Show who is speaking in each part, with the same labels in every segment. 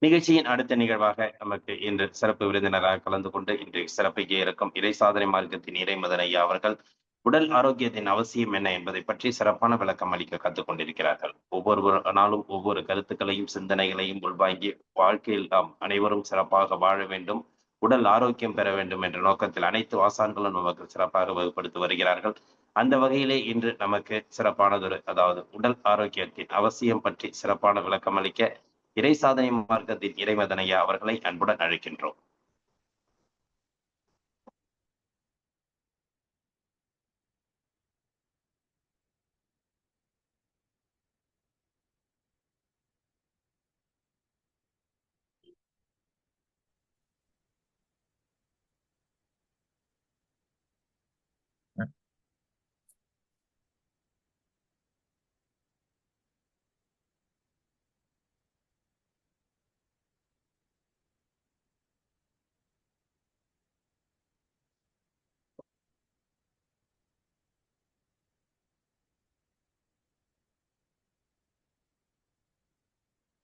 Speaker 1: நிகழ்ச்சியின் அடுத்த நிகழ்வாக நமக்கு இன்று சிறப்பு விருந்தினராக கலந்து கொண்டு இன்று சிறப்பிக்க இருக்கும் இறை சாதனை மார்க்கத்தின் இறைமதன் ஐயா அவர்கள் உடல் ஆரோக்கியத்தின் அவசியம் என்ன என்பதை பற்றி சிறப்பான விளக்கம் அளிக்க கற்றுக் கொண்டிருக்கிறார்கள். ஒவ்வொரு நாளும் ஒவ்வொரு கருத்துக்களையும் சிந்தனைகளையும் உள்வாங்கி வாழ்க்கையில் நாம் அனைவரும் சிறப்பாக வாழ வேண்டும், உடல் ஆரோக்கியம் பெற வேண்டும் என்ற நோக்கத்தில் அனைத்து ஆசான்களும் நமக்கு சிறப்பாக வகுப்படுத்தி வருகிறார்கள். அந்த வகையிலே இன்று நமக்கு சிறப்பானதொரு அதாவது உடல் ஆரோக்கியத்தின் அவசியம் பற்றி சிறப்பான விளக்கம் அளிக்க இறை சாதனை மார்க்கத்தின் இறைமதன் ஐயா அவர்களை அன்புடன் அழைக்கின்றோம்.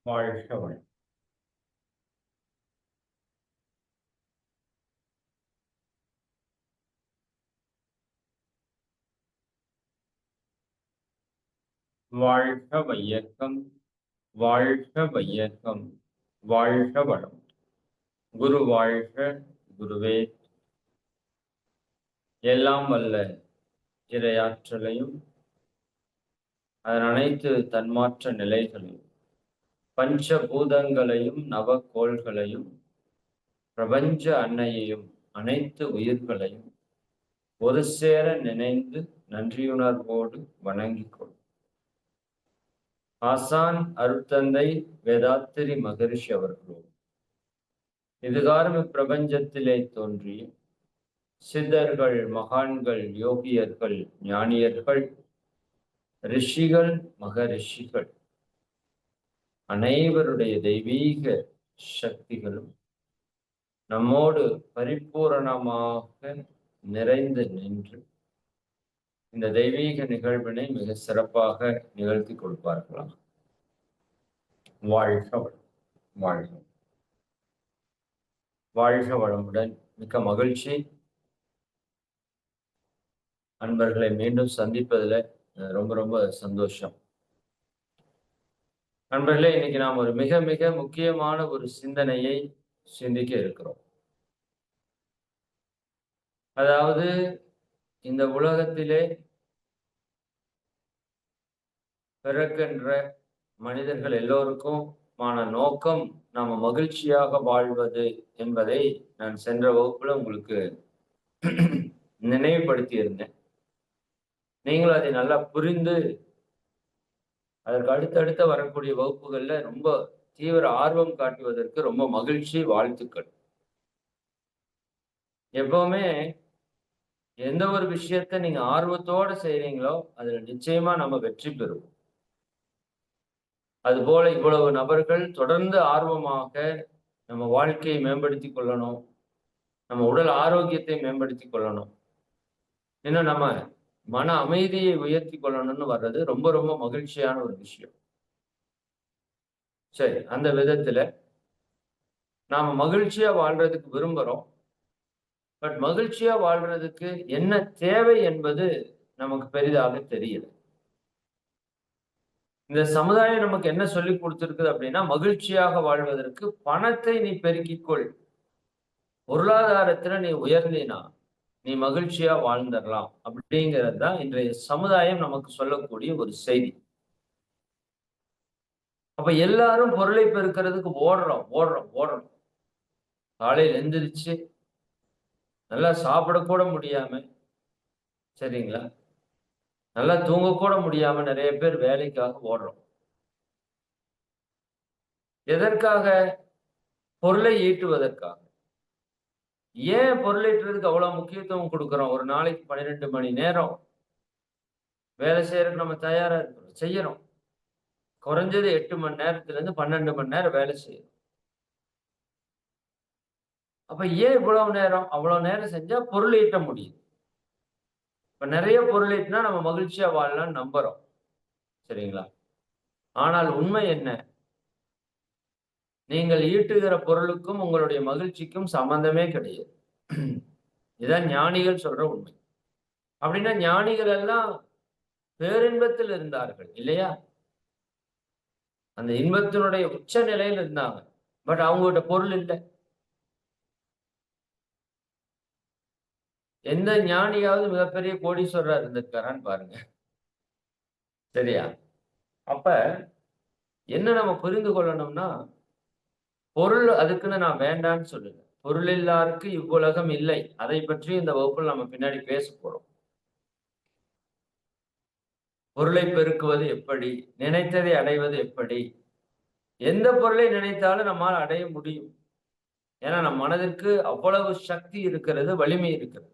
Speaker 2: வாழ்க வளம். வாழ்க வையகம், வாழ்க வையகம், வாழ்க வளம். குரு வாழ்க, குருவே. எல்லாம் வல்ல இறையாற்றலையும் அதன் அனைத்து தன்மாற்ற நிலைகளையும் பஞ்சபூதங்களையும் நவகோள்களையும் பிரபஞ்ச அன்னையையும் அனைத்து உயிர்களையும் ஒரு சேர நினைந்து நன்றியுணர்வோடு வணங்கிக் கொள். ஆசான் அருட்தந்தை வேதாத்திரி மகரிஷி அவர்களோடு இதுகாரம் இப்பிரபஞ்சத்திலே தோன்றிய சித்தர்கள், மகான்கள், யோகியர்கள், ஞானியர்கள், ரிஷிகள், மகரிஷிகள் அனைவருடைய தெய்வீக சக்திகளும் நம்மோடு பரிபூரணமாக நிறைந்து நின்று இந்த தெய்வீக நிகழ்வினை மிக சிறப்பாக நிகழ்த்தி கொடுப்பார்களாம். வாழ்க வளம், வாழ்க வாழ்க வளமுடன். மிக்க மகிழ்ச்சி அன்பர்களை மீண்டும் சந்திப்பதில் ரொம்ப ரொம்ப சந்தோஷம். நண்பர்களே, இன்னைக்கு நாம் ஒரு மிக மிக முக்கியமான ஒரு சிந்தனையை சிந்திக்க இருக்கிறோம். அதாவது இந்த உலகத்திலே பிறக்கின்ற மனிதர்கள் எல்லோருக்குமான நோக்கம் நாம மகிழ்ச்சியாக வாழ்வது என்பதை நான் சென்ற வகுப்புல உங்களுக்கு நினைவுபடுத்தி இருந்தேன். நீங்களும் அதை நல்லா புரிந்து அதற்கு அடுத்தடுத்த வரக்கூடிய வகுப்புகள்ல ரொம்ப தீவிர ஆர்வம் காட்டுவதற்கு ரொம்ப மகிழ்ச்சி, வாழ்த்துக்கள். எப்பவுமே எந்த ஒரு விஷயத்த நீங்க ஆர்வத்தோட செய்றீங்களோ அதுல நிச்சயமா நம்ம வெற்றி பெறுவோம். அதுபோல இவ்வளவு நபர்கள் தொடர்ந்து ஆர்வமாக நம்ம வாழ்க்கையை மேம்படுத்தி கொள்ளணும், நம்ம உடல் ஆரோக்கியத்தை மேம்படுத்தி கொள்ளணும், இன்னும் நம்ம மன அமைதியை உயர்த்தி கொள்ளணும்னு வர்றது ரொம்ப ரொம்ப மகிழ்ச்சியான ஒரு விஷயம். சரி, அந்த விதத்துல நாம மகிழ்ச்சியா வாழ்றதுக்கு விரும்புறோம். பட் மகிழ்ச்சியா வாழ்றதுக்கு என்ன தேவை என்பது நமக்கு பெரிதாக தெரியல. இந்த சமுதாயம் நமக்கு என்ன சொல்லி கொடுத்திருக்குது அப்படின்னா, மகிழ்ச்சியாக வாழ்வதற்கு பணத்தை நீ பெருக்கிக்கொள், பொருளாதாரத்துல நீ உயர்ந்தினா நீ மகிழ்ச்சியா வாழ்ந்துடலாம் அப்படிங்கிறது தான் இன்றைய சமுதாயம் நமக்கு சொல்லக்கூடிய ஒரு செய்தி. அப்ப எல்லாரும் பொருளை பெருக்கிறதுக்கு ஓடுறோம் ஓடுறோம் ஓடுறோம். காலையில் எந்திரிச்சு நல்லா சாப்பிடக்கூட முடியாம, சரிங்களா, நல்லா தூங்கக்கூட முடியாம நிறைய பேர் வேலைக்காக ஓடுறோம். எதற்காக? பொருளை ஈட்டுவதற்காக. ஏன் பொருள் ஈட்டுறதுக்கு அவ்வளவு முக்கியத்துவம் கொடுக்குறோம்? ஒரு நாளைக்கு 12 மணி நேரம் வேலை செய்யறதுக்கு நம்ம தயாரா இருக்கிறோம், செய்யறோம். குறைஞ்சது 8 மணி நேரத்துல இருந்து 12 மணி நேரம் வேலை செய்யணும். அப்ப ஏன் இவ்வளவு நேரம்? அவ்வளவு நேரம் செஞ்சா பொருள் ஈட்ட முடியும். இப்ப நிறைய பொருள் ஈட்டினா நம்ம மகிழ்ச்சியா வாழலாம்னு நம்புறோம், சரிங்களா? ஆனால் உண்மை என்ன? நீங்கள் ஈட்டுகிற பொருளுக்கும் உங்களுடைய மகிழ்ச்சிக்கும் சம்பந்தமே கிடையாது. இதான் ஞானிகள் சொல்ற உண்மை. அப்படின்னா ஞானிகள் எல்லாம் பேரின்பத்தில் இருந்தார்கள் இல்லையா? அந்த இன்பத்தினுடைய உச்ச நிலையில இருந்தாங்க. பட் அவங்ககிட்ட பொருள் இல்ல. எந்த ஞானியாவது மிகப்பெரிய கோடீஸ்வரரா இருந்திருக்காரான்னு பாருங்க. சரியா? அப்ப என்ன நம்ம புரிந்து கொள்ளணும்னா, பொருள் அதுக்குன்னு நான் வேண்டான்னு சொல்லல. பொருள் இல்லாருக்கு இவ்வுலகம் இல்லை. அதை பற்றி இந்த வகுப்பில் நம்ம பின்னாடி பேசப் போறோம். பொருளை பெருக்குவது எப்படி? நினைத்ததை அடைவது எப்படி? எந்த பொருளை நினைத்தாலும் நம்மால் அடைய முடியும். ஏன்னா நம் மனதிற்கு அவ்வளவு சக்தி இருக்கிறது, வலிமை இருக்கிறது.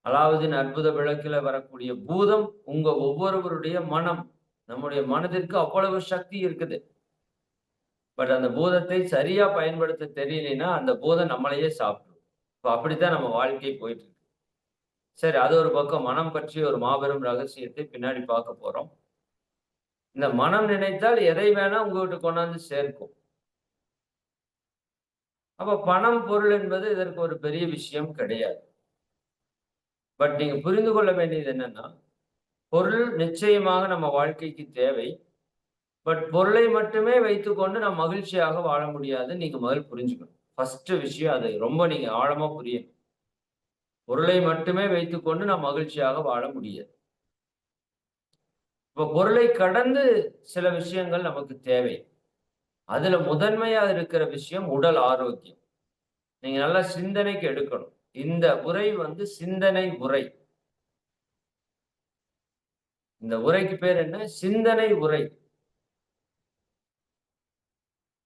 Speaker 2: அலாவுதீன் அற்புத விளக்கில வரக்கூடிய பூதம் உங்க ஒவ்வொருவருடைய மனம். நம்முடைய மனதிற்கு அவ்வளவு சக்தி இருக்குது. பட் அந்த பூதத்தை சரியா பயன்படுத்த தெரியலைன்னா, அந்த பூதம் நம்மளையே சாப்பிடும். இப்ப அப்படித்தான் நம்ம வாழ்க்கை போயிட்டு இருக்கு. சரி, அது ஒரு பக்கம். மனம் பற்றிய ஒரு மாபெரும் ரகசியத்தை பின்னாடி பார்க்க போறோம். இந்த மனம் நினைத்தால் எதை வேணா உங்ககிட்ட கொண்டாந்து சேர்க்கும். அப்ப பணம், பொருள் என்பது இதற்கு ஒரு பெரிய விஷயம் கிடையாது. பட் நீங்க புரிந்து கொள்ள வேண்டியது என்னன்னா, பொருள் நிச்சயமாக நம்ம வாழ்க்கைக்கு தேவை. பட் பொருளை மட்டுமே வைத்துக்கொண்டு நாம் மகிழ்ச்சியாக வாழ முடியாது. நீங்க முதல் புரிஞ்சுக்கணும். ஃபர்ஸ்ட் விஷயம் அது. ரொம்ப நீங்க ஆழமா புரியணும். பொருளை மட்டுமே வைத்துக்கொண்டு நாம் மகிழ்ச்சியாக வாழ முடியாது. இப்ப பொருளை கடந்து சில விஷயங்கள் நமக்கு தேவை. அதுல முதன்மையா இருக்கிற விஷயம் உடல் ஆரோக்கியம். நீங்க நல்லா சிந்தனைக்கு எடுக்கணும். இந்த உரை சிந்தனை உரை. இந்த உரைக்கு பேர் என்ன? சிந்தனை உரை.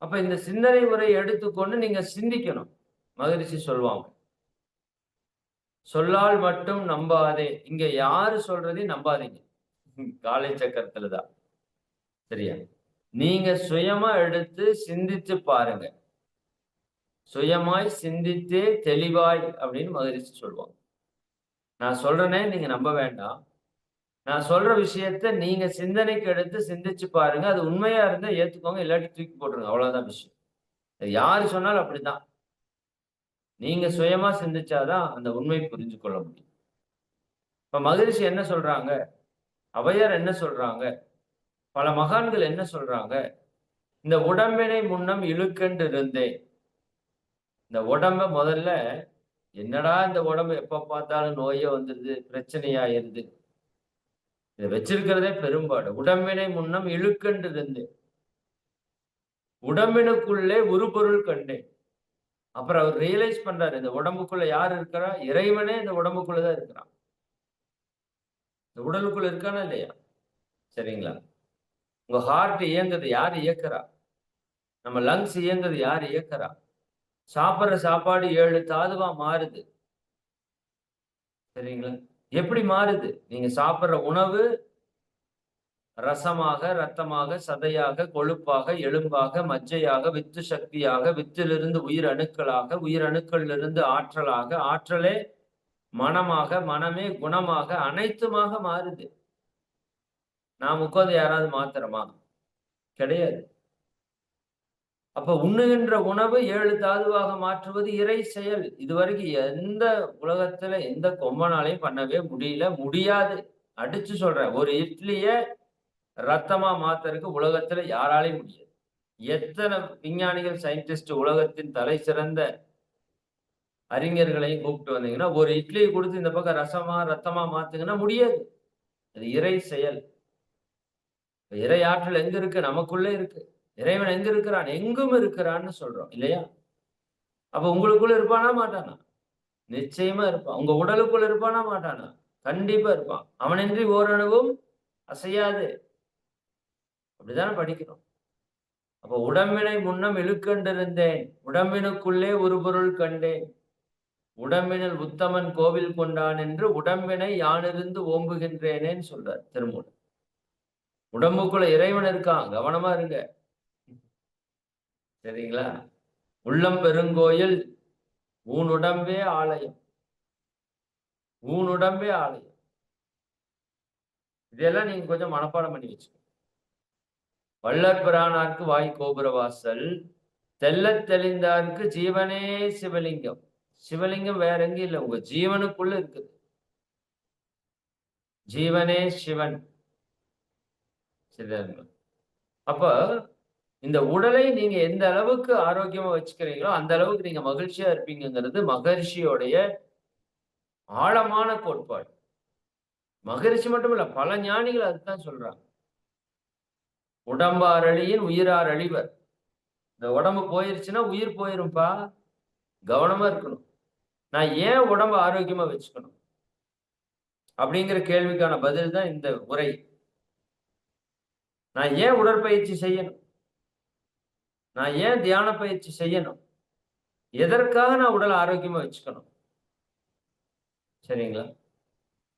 Speaker 2: அப்ப இந்த சிந்தனை உரையை எடுத்துக்கொண்டு நீங்க சிந்திக்கணும். மகரிஷி சொல்லுவாங்க, சொல்லால் மட்டும் நம்பாதே. இங்க யாரு சொல்றதையும் நம்பாதீங்க. காலை சக்கரத்துலதான். சரியா? நீங்க சுயமா எடுத்து சிந்திச்சு பாருங்க. சுயமாய் சிந்தித்தே தெளிவாய் அப்படின்னு மகரிஷி சொல்லுவாங்க. நான் சொல்றேனே நீங்க நம்ப வேண்டாம். நான் சொல்ற விஷயத்த நீங்க சிந்தனைக்கு எடுத்து சிந்திச்சு பாருங்க. அது உண்மையா இருந்தா ஏத்துக்கோங்க, இல்லாட்டி தூக்கி போட்டுருங்க. அவ்வளவுதான் விஷயம். யாரு சொன்னாலும் அப்படித்தான். நீங்க சுயமா சிந்திச்சாதான் அந்த உண்மை புரிஞ்சு கொள்ள முடியும். இப்ப மகரிஷி என்ன சொல்றாங்க? ஔவையார் என்ன சொல்றாங்க? பல மகான்கள் என்ன சொல்றாங்க? இந்த உடம்பினை முன்னம் இழுக்கென்று இருந்தேன். இந்த உடம்ப முதல்ல, என்னடா இந்த உடம்பு எப்ப பார்த்தாலும் நோயே வந்துருது, பிரச்சனையாயிருது. இதை வச்சிருக்கிறதே பெரும்பாடு. உடம்பினை முன்னம் இழுக்கென்று இருந்தேன். உடம்பினுக்குள்ளே ஒரு பொருள் கண்டேன். அப்புறம் அவர் ரியலைஸ் பண்றாரு, இந்த உடம்புக்குள்ள யார் இருக்கிறா? இறைவனே இந்த உடம்புக்குள்ளதான் இருக்கிறான். இந்த உடலுக்குள்ள இருக்கானா இல்லையா? சரிங்களா? உங்க ஹார்ட் இயங்குது, யார் இயக்குறா? நம்ம லங்ஸ் இயங்குது, யார் இயக்குறா? சாப்பிடுற சாப்பாடு 7 தாதுவா மாறுது. சரிங்களா? எப்படி மாறுது? நீங்க சாப்பிடுற உணவு ரசமாக, ரத்தமாக, சதையாக, கொழுப்பாக, எலும்பாக, மஜ்ஜையாக, வித்து சக்தியாக, வித்திலிருந்து உயிர் அணுக்களாக, உயிர் அணுக்களிலிருந்து ஆற்றலாக, ஆற்றலே மனமாக, மனமே குணமாக, அனைத்துமாக மாறுது. நாம் உட்கார்ந்து யாராவது மாத்துறோமா? கிடையாது. அப்ப உண்ணுகின்ற உணவு 7 தாதுவாக மாற்றுவது இறை செயல். இதுவரைக்கும் எந்த உலகத்துல எந்த கொம்பனாலையும் பண்ணவே முடியல, முடியாது. அடிச்சு சொல்றேன். ஒரு இட்லிய ரத்தமா மாத்துறதுக்கு உலகத்துல யாராலையும் முடியாது. எத்தனை விஞ்ஞானிகள், சயின்டிஸ்ட், உலகத்தின் தலை சிறந்த அறிஞர்களையும் கூப்பிட்டு வந்தீங்கன்னா, ஒரு இட்லியை கொடுத்து இந்த பக்கம் ரசமா, ரத்தமா மாத்துங்கன்னா முடியாது. அது இறை செயல். இறை ஆற்றல் எங்க இருக்கு? நமக்குள்ள இருக்கு. இறைவன் எங்க இருக்கிறான்? எங்கும் இருக்கிறான்னு சொல்றோம் இல்லையா? அப்ப உங்களுக்குள்ள இருப்பானா மாட்டானா? நிச்சயமா இருப்பான். உங்க உடலுக்குள்ள இருப்பானா மாட்டானா? கண்டிப்பா இருப்பான். அவனின்றி ஓரணுவும் அசையாது. அப்படித்தானே படிக்கிறோம். அப்ப உடம்பினை முன்னம் இழுக்கண்டிருந்தேன். உடம்பினுக்குள்ளே ஒரு பொருள் கண்டேன். உடம்பினில் உத்தமன் கோவில் கொண்டான் என்று உடம்பினை யானிருந்து ஓம்புகின்றேனேன்னு சொல்றார் திருமூலர். உடம்புக்குள்ள இறைவன் இருக்கான். கவனமா இருங்க. சரிங்களா? உள்ளம் பெருங்கோயில், ஊன் உடம்பே ஆலயம். ஊன் உடம்பே ஆலயம். இதெல்லாம் நீங்க கொஞ்சம் மனப்பாடம் பண்ணி வச்சுக்கோங்க. வள்ளற் பிரானார்க்கு வாய் கோபுர வாசல், தெள்ளத் தெளிந்தார்க்கு ஜீவனே சிவலிங்கம். சிவலிங்கம் வேற எங்கேயும் இல்லை, உங்க ஜீவனுக்குள்ள இருக்குது. ஜீவனே சிவன். சரிங்களா? அப்ப இந்த உடலை நீங்க எந்த அளவுக்கு ஆரோக்கியமா வச்சுக்கிறீங்களோ அந்த அளவுக்கு நீங்க மகிழ்ச்சியா இருப்பீங்கிறது மகரிஷியோடைய ஆழமான கோட்பாடு. மகரிஷி மட்டும் இல்ல, பல ஞானிகள் அதுதான் சொல்றாங்க. உடம்பார் அழியின் உயிரார் அழிவர். இந்த உடம்பு போயிருச்சுன்னா உயிர் போயிரும்பா. கவனமா இருக்கணும். நான் ஏன் உடம்ப ஆரோக்கியமா வச்சுக்கணும் அப்படிங்கிற கேள்விக்கான பதில் தான் இந்த உரை. நான் ஏன் உடற்பயிற்சி செய்யணும்? நான் ஏன் தியான பயிற்சி செய்யணும்? எதற்காக நான் உடல் ஆரோக்கியமா வச்சுக்கணும்? சரிங்களா?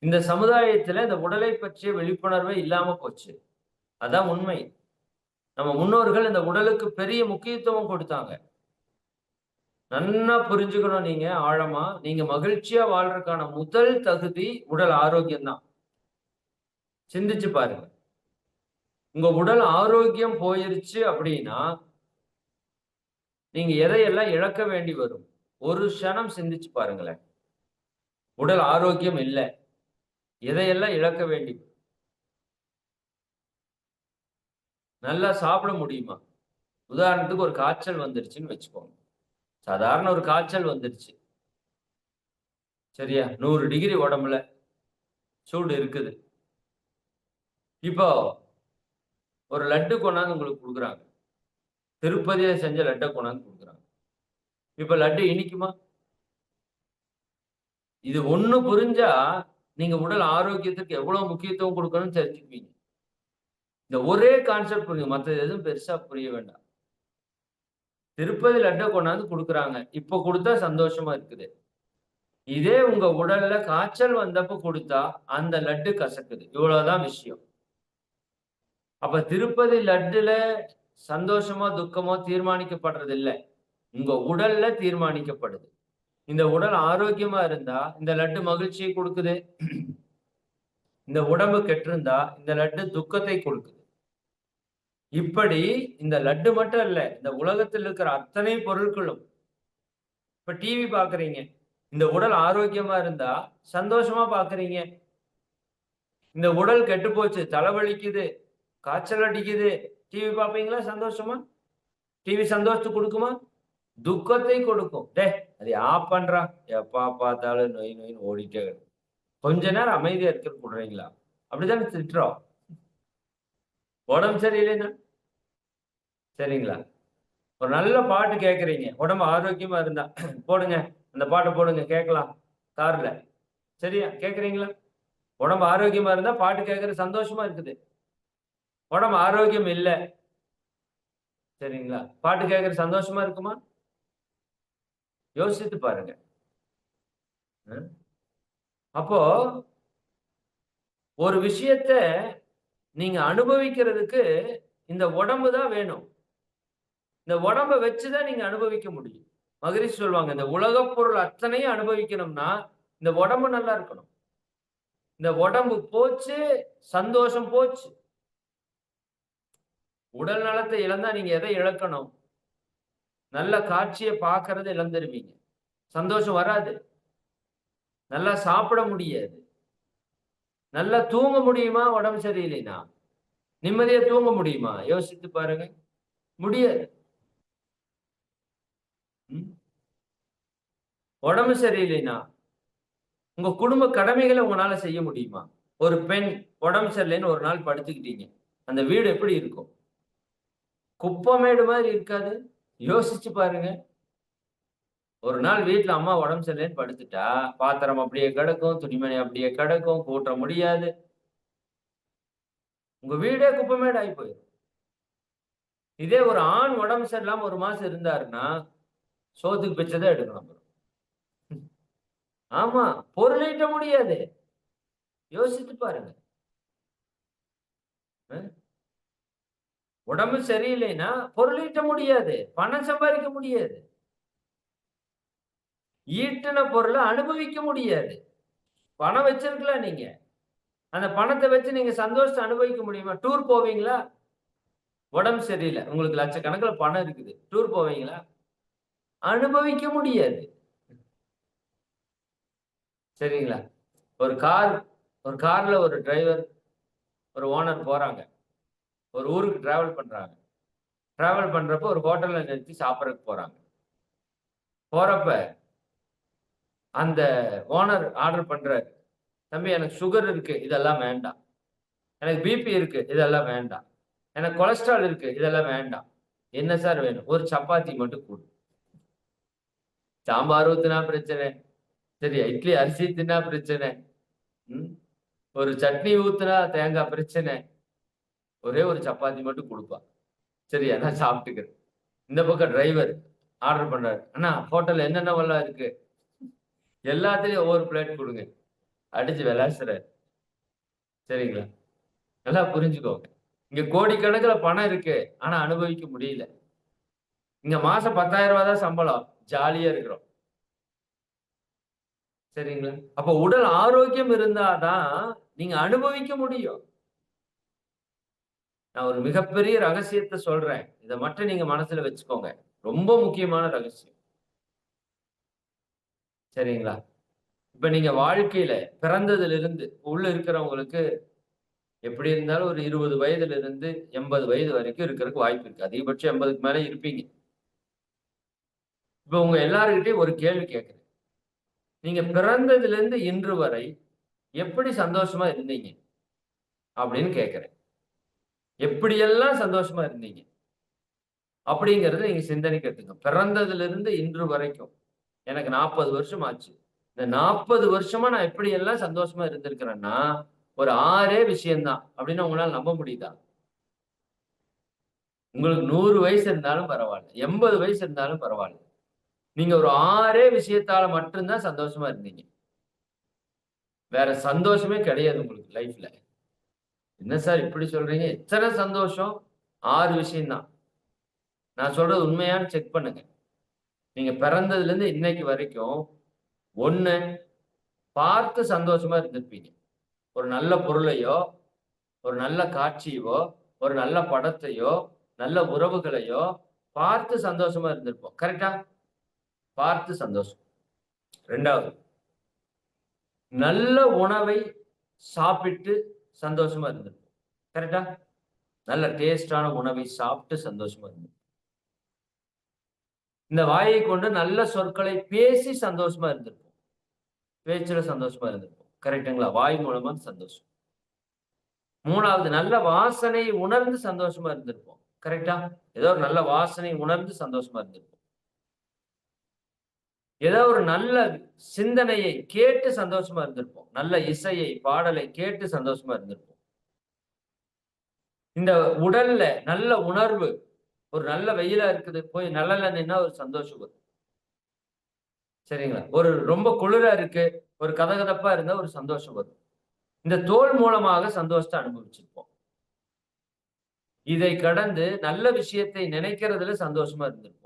Speaker 2: இந்த சமுதாயத்துல இந்த உடலை பற்றிய விழிப்புணர்வே இல்லாம போச்சு. அதான் உண்மை. நம்ம முன்னோர்கள் இந்த உடலுக்கு பெரிய முக்கியத்துவம் கொடுத்தாங்க. நன்னா புரிஞ்சுக்கணும். நீங்க ஆழமா நீங்க மகிழ்ச்சியா வாழ்றதுக்கான முதல் தகுதி உடல் ஆரோக்கியம் தான். சிந்திச்சு பாருங்க. உங்க உடல் ஆரோக்கியம் போயிருச்சு அப்படின்னா நீங்க எதையெல்லாம் இழக்க வேண்டி வரும்? ஒரு க்ஷணம் சிந்திச்சு பாருங்களேன். உடல் ஆரோக்கியம் இல்லை, எதையெல்லாம் இழக்க வேண்டி வரும்? நல்லா சாப்பிட முடியுமா? உதாரணத்துக்கு ஒரு காய்ச்சல் வந்துருச்சுன்னு வச்சுக்கோங்க. சாதாரண ஒரு காய்ச்சல் வந்துருச்சு. சரியா? 100 டிகிரி உடம்புல சூடு இருக்குது. இப்போ ஒரு லட்டு கொண்டாந்து உங்களுக்கு கொடுக்குறாங்க. திருப்பதியில செஞ்ச லட்டை கொண்டாந்து கொடுக்குறாங்க. இப்ப லட்டு இனிக்குமா? இது ஒண்ணு புரிஞ்சா நீங்க உடல் ஆரோக்கியத்துக்கு எவ்வளவு முக்கியத்துவம் கொடுக்கணும்னு தெரிஞ்சுக்குவீங்க. இந்த ஒரே கான்செப்ட் புரியுங்க. மற்றது எதுவும் பெருசா புரிய வேண்டாம். திருப்பதி லட்டை கொண்டாந்து கொடுக்குறாங்க. இப்ப கொடுத்தா சந்தோஷமா இருக்குது. இதே உங்க உடல்ல காய்ச்சல் வந்தப்ப கொடுத்தா அந்த லட்டு கசக்குது. இவ்வளவுதான் விஷயம். அப்ப திருப்பதி லட்டுல சந்தோஷமோ துக்கமோ தீர்மானிக்கப்படுறது இல்ல. உங்க உடல்ல தீர்மானிக்கப்படுது. இந்த உடல் ஆரோக்கியமா இருந்தா இந்த லட்டு மகிழ்ச்சியை கொடுக்குது. இந்த உடம்பு கெட்டிருந்தா இந்த லட்டு துக்கத்தை கொடுக்குது. இப்படி இந்த லட்டு மட்டும் இல்ல, இந்த உலகத்தில் இருக்கிற அத்தனை பொருட்களும். இப்ப டிவி பாக்குறீங்க, இந்த உடல் ஆரோக்கியமா இருந்தா சந்தோஷமா பாக்குறீங்க. இந்த உடல் கெட்டு போச்சு, தலைவலிக்குது, காய்ச்சல் அடிக்குது, டிவி பாப்பீங்களா? சந்தோஷமா? டிவி சந்தோஷத்தை கொடுக்குமா? துக்கத்தை கொடுக்கும். அது ஆஃப் பண்றா, எப்பா பார்த்தாலும் நொய் நொயின்னு ஓடிட்டே இருக்கு. கொஞ்ச நேரம் அமைதியா இருக்க கூடுறீங்களா? அப்படித்தானே திட்டுறோம். உடம்பு சரியில்லைன்னா சரிங்களா? ஒரு நல்ல பாட்டு கேட்குறீங்க, உடம்பு ஆரோக்கியமா இருந்தா போடுங்க, அந்த பாட்டை போடுங்க கேட்கலாம் கார்ல. சரியா? கேட்குறீங்களா? உடம்பு ஆரோக்கியமா இருந்தா பாட்டு கேட்கறது சந்தோஷமா இருக்குது. உடம்பு ஆரோக்கியம் இல்லை, சரிங்களா, பாட்டு கேட்கறது சந்தோஷமா இருக்குமா? யோசித்து பாருங்க. அப்போ ஒரு விஷயத்த நீங்க அனுபவிக்கிறதுக்கு இந்த உடம்பு தான் வேணும். இந்த உடம்ப வச்சுதான் நீங்க அனுபவிக்க முடியும். மகரிஷி சொல்லுவாங்க, இந்த உலகப் பொருள் அத்தனையும் அனுபவிக்கணும்னா இந்த உடம்பு நல்லா இருக்கணும். இந்த உடம்பு போச்சு, சந்தோஷம் போச்சு. உடல் நலத்தை இழந்தா நீங்க எதை இழக்கணும்? நல்ல காட்சியை பார்க்கறத இழந்துருவீங்க. சந்தோஷம் வராது. நல்லா சாப்பிட முடியாது. நல்லா தூங்க முடியுமா? உடம்பு சரியில்லைனா நிம்மதியா தூங்க முடியுமா? யோசித்து பாருங்க. முடியாது. உடம்பு சரியில்லைனா உங்க குடும்ப கடமைகளை உங்களால செய்ய முடியுமா? ஒரு பெண் உடம்பு சரியில்லைன்னு ஒரு நாள் படுத்துக்கிட்டீங்க, அந்த வீடு எப்படி இருக்கும்? குப்பமேடு மாதிரி இருக்காது? யோசிச்சு பாருங்க. ஒரு நாள் வீட்டுல அம்மா உடம்பு சரியில்லைன்னு படுத்துட்டா, பாத்திரம் அப்படியே கிடக்கும், துணிமணி அப்படியே கிடக்கும், கூட்ட முடியாது. உங்க வீடே குப்பமேடு ஆகி போயிடும். இதே ஒரு ஆண் உடம்பு சரியில்லாம ஒரு மாசம் இருந்தாருன்னா சோத்துக்கு பிச்சைதான் எடுக்கணும். ஆமா, பொருளீட்ட முடியாது. யோசித்து பாருங்க. உடம்பு சரியில்லைன்னா பொருளீட்ட முடியாது, பணம் சம்பாதிக்க முடியாது, ஈட்டின பொருளை அனுபவிக்க முடியாது. பணம் வச்சிருக்கலாம் நீங்க, அந்த பணத்தை வச்சு நீங்க சந்தோஷத்தை அனுபவிக்க முடியுமா? டூர் போவீங்களா? உடம்பு சரியில்லை, உங்களுக்கு லட்சக்கணக்கில் பணம் இருக்குது, டூர் போவீங்களா? அனுபவிக்க முடியாது. சரிங்களா? ஒரு கார்ல ஒரு டிரைவர், ஒரு ஓனர் போறாங்க. ஒரு ஊருக்கு டிராவல் பண்றாங்க. டிராவல் பண்றப்போ ஒரு ஹோட்டல்ல நிறுத்தி சாப்பிடறதுக்கு போறாங்க. போறப்ப அந்த ஓனர் ஆர்டர் பண்றாரு. தம்பி எனக்கு சுகர் இருக்கு, இதெல்லாம் வேண்டாம். எனக்கு பிபி இருக்கு, இதெல்லாம் வேண்டாம். எனக்கு கொலஸ்ட்ரால் இருக்கு, இதெல்லாம் வேண்டாம். என்ன சார் வேணும்? ஒரு சப்பாத்தி மட்டும் குடு. சாம்பார் ஊத்துனா பிரச்சனை. சரியா? இட்லி அரிசி தின்னா பிரச்சனை. ம். ஒரு சட்னி ஊத்துனா தேங்காய் பிரச்சனை. ஒரே ஒரு சப்பாத்தி மட்டும் குடுப்பா. சரியா? நான் சாப்பிட்டுக்கிறேன். இந்த பக்கம் டிரைவர் ஆர்டர் பண்றாரு. அண்ணா ஹோட்டல்ல என்னென்னவெல்லாம் இருக்கு? எல்லாத்துலயும் ஒவ்வொரு பிளேட் குடுங்க. அடிச்சு விளாசுறாரு. சரிங்களா? நல்லா புரிஞ்சுக்கோங்க. இங்க கோடிக்கணக்குல பணம் இருக்கு. ஆனா அனுபவிக்க முடியல. இங்க மாசம் 10,000 தான் சம்பளம். ஜாலியா இருக்கிறோம். சரிங்களா? அப்ப உடல் ஆரோக்கியம் இருந்தா தான் நீங்க அனுபவிக்க முடியும். நான் ஒரு மிகப்பெரிய ரகசியத்த சொல்றேன். இத மட்டும் நீங்க மனசுல வச்சுக்கோங்க. ரொம்ப முக்கியமான ரகசியம். சரிங்களா? இப்ப நீங்க வாழ்க்கையில பிறந்ததிலிருந்து உள்ள இருக்கிறவங்களுக்கு எப்படி இருந்தாலும் ஒரு 20 வயதுல இருந்து 80 வயது வரைக்கும் இருக்கிறதுக்கு வாய்ப்பு இருக்கு. அதிகபட்சம் 80க்கு மேல இருப்பீங்க. இப்ப உங்க எல்லார்கிட்டயும் ஒரு கேள்வி கேட்கிறேன். நீங்க பிறந்ததிலிருந்து இன்று வரை எப்படி சந்தோஷமா இருந்தீங்க? அப்படின்னு கேட்கிறேன். எப்படியெல்லாம் சந்தோஷமா இருந்தீங்க? அப்படிங்கிறத நீங்க சிந்தனைக்கு எடுத்துங்க. பிறந்ததிலிருந்து இன்று வரைக்கும். எனக்கு 40 வருஷம் ஆச்சு. இந்த 40 வருஷமா நான் எப்படியெல்லாம் சந்தோஷமா இருந்திருக்கிறேன்னா, ஒரு 6 விஷயம் தான். அப்படின்னு உங்களால நம்ப முடியுதா? உங்களுக்கு 100 வயசு இருந்தாலும் பரவால்ல. 80 வயசு இருந்தாலும் பரவால்ல. நீங்க ஒரு 6 விஷயத்தால மட்டும் தான் சந்தோஷமா இருந்தீங்க. வேற சந்தோஷமே கிடையாது உங்களுக்கு லைஃப்ல. என்ன சார் இப்படி சொல்றீங்க? எத்தன சந்தோஷம்? 6 விஷயம் தான். நான் சொல்றது உண்மையான்னு செக் பண்ணுங்க. நீங்க பிறந்ததுலருந்து இன்னைக்கு வரைக்கும் 1 பார்த்து சந்தோஷமா இருந்திருப்பீங்க. ஒரு நல்ல பொருளையோ, ஒரு நல்ல காட்சியவோ, ஒரு நல்ல படத்தையோ, நல்ல உறவுகளையோ பார்த்து சந்தோஷமா இருந்திருப்போம். கரெக்ட்டா? பார்த்து சந்தோஷம். 2வது நல்ல உணவை சாப்பிட்டு சந்தோஷமா இருந்திருப்போம். கரெக்ட்டா? நல்ல டேஸ்டான உணவை சாப்பிட்டு சந்தோஷமா இருந்திருப்போம். இந்த வாயை கொண்டு நல்ல சொற்களை பேசி சந்தோஷமா இருந்திருப்போம். பேச்சுல சந்தோஷமா இருந்திருப்போம். கரெக்ட்டுங்களா? வாய் மூலமா சந்தோஷம். 3வது நல்ல வாசனை உணர்ந்து சந்தோஷமா இருந்திருப்போம். கரெக்ட்டா? ஏதோ ஒரு நல்ல வாசனை உணர்ந்து சந்தோஷமா இருந்திருப்போம். ஏதோ ஒரு நல்ல சிந்தனையை கேட்டு சந்தோஷமா இருந்திருப்போம். நல்ல இசையை, பாடலை கேட்டு சந்தோஷமா இருந்திருப்போம். இந்த உடல்ல நல்ல உணர்வு, ஒரு நல்ல வெயிலா இருக்குது, போய் நிழல்ல நின்னா ஒரு சந்தோஷம் வரும். சரிங்களா? ஒரு ரொம்ப குளிரா இருக்கு, ஒரு கதகதப்பா இருந்தா ஒரு சந்தோஷம் வரும். இந்த தோல் மூலமாக சந்தோஷத்த அனுபவிச்சிருப்போம். இதை கடந்து நல்ல விஷயத்தை நினைக்கிறதுல சந்தோஷமா இருந்திருப்போம்.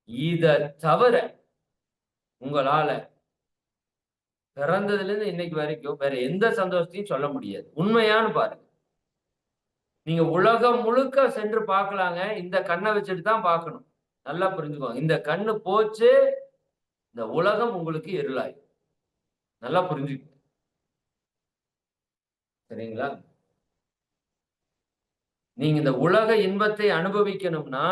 Speaker 2: இத தவிர உங்களால பிறந்ததிலிருந்து இன்னைக்கு வரைக்கும் வேற எந்த சந்தோஷத்தையும் சொல்ல முடியாது. உண்மையான்னு பாருங்க. நீங்க உலகம் முழுக்க சென்று பார்க்கலாங்க. இந்த கண்ண வச்சுட்டு தான் பார்க்கணும். நல்லா புரிஞ்சுக்கோங்க. இந்த கண்ணு போச்சு, இந்த உலகம் உங்களுக்கு இருளாயிரும். நல்லா புரிஞ்சுக்கங்க. சரிங்களா? நீங்க இந்த உலக இன்பத்தை அனுபவிக்கணும்னா,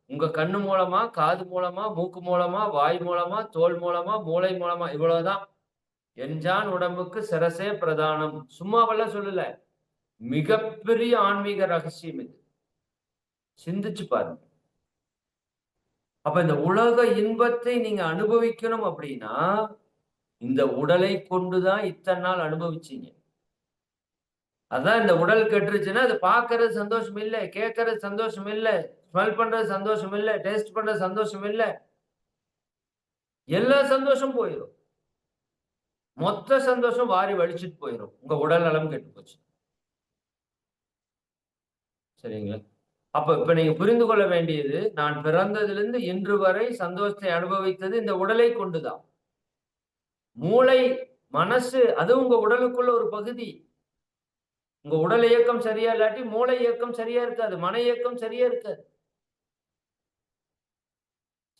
Speaker 2: உங்க கண்ணு மூலமா, காது மூலமா, மூக்கு மூலமா, வாய் மூலமா, தோல் மூலமா, மூளை மூலமா இவ்வளவுதான். என்ஜான் உடம்புக்கு சிரசே பிரதானம். சும்மாவெல்லாம் சொல்லல. மிகப்பெரிய ஆன்மீக ரகசியம் இது. சிந்திச்சு பாருங்க. அப்ப இந்த உலக இன்பத்தை நீங்க அனுபவிக்கணும் அப்படின்னா, இந்த உடலை கொண்டுதான் இத்தன நாள் அனுபவிச்சீங்க. அதான் இந்த உடல் கெட்டுருச்சுன்னா, அது பார்க்கறது சந்தோஷம் இல்ல, கேட்கறது சந்தோஷம் இல்ல, ஸ்மெல் பண்றது சந்தோஷம் இல்ல, டேஸ்ட் பண்றது சந்தோஷம் இல்ல. எல்லா சந்தோஷம் போயிரும். மொத்த சந்தோஷம் வாரி வலிச்சுட்டு போயிரும். உங்க உடல் நலம் கெட்டு போச்சு. சரிங்களா? அப்ப இப்ப நீங்க புரிந்து கொள்ள வேண்டியது, நான் பிறந்ததிலிருந்து இன்று வரை சந்தோஷத்தை அனுபவித்தது இந்த உடலை கொண்டுதான். மூளை, மனசு அது உங்க உடலுக்குள்ள ஒரு பகுதி. உங்க உடல் இயக்கம் சரியா இல்லாட்டி மூளை இயக்கம் சரியா இருக்காது, மன இயக்கம் சரியா இருக்காது.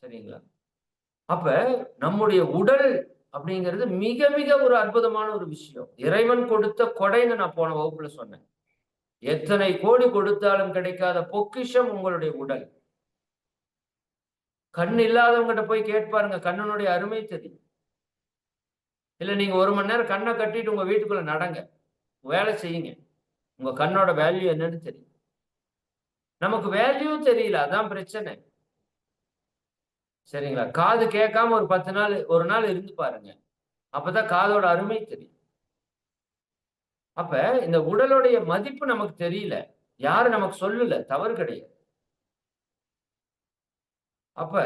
Speaker 2: சரிங்களா? அப்ப நம்முடைய உடல் அப்படிங்கிறது மிக மிக ஒரு அற்புதமான ஒரு விஷயம். இறைவன் கொடுத்த கொடைன்னு நான் போன வகுப்புல சொன்னேன். எத்தனை கோடி கொடுத்தாலும் கிடைக்காத பொக்கிஷம் உங்களுடைய உடல். கண் இல்லாதவங்கிட்ட போய் கேட்பாருங்க, கண்ணனுடைய அருமை தெரியும். இல்ல நீங்க 1 மணி நேரம் கண்ணை கட்டிட்டு உங்க வீட்டுக்குள்ள நடங்க, வேலை செய்யுங்க, உங்க கண்ணோட வேல்யூ என்னன்னு தெரியும். நமக்கு வேல்யூ தெரியல, அதான் பிரச்சனை. சரிங்களா? காது கேட்காம ஒரு 10 நாள், ஒரு நாள் இருந்து பாருங்க, அப்பதான் காதோட அருமை தெரியும். அப்ப இந்த உடலுடைய மதிப்பு நமக்கு தெரியல, யாரும் நமக்கு சொல்லல, தவறு கிடையாது. அப்ப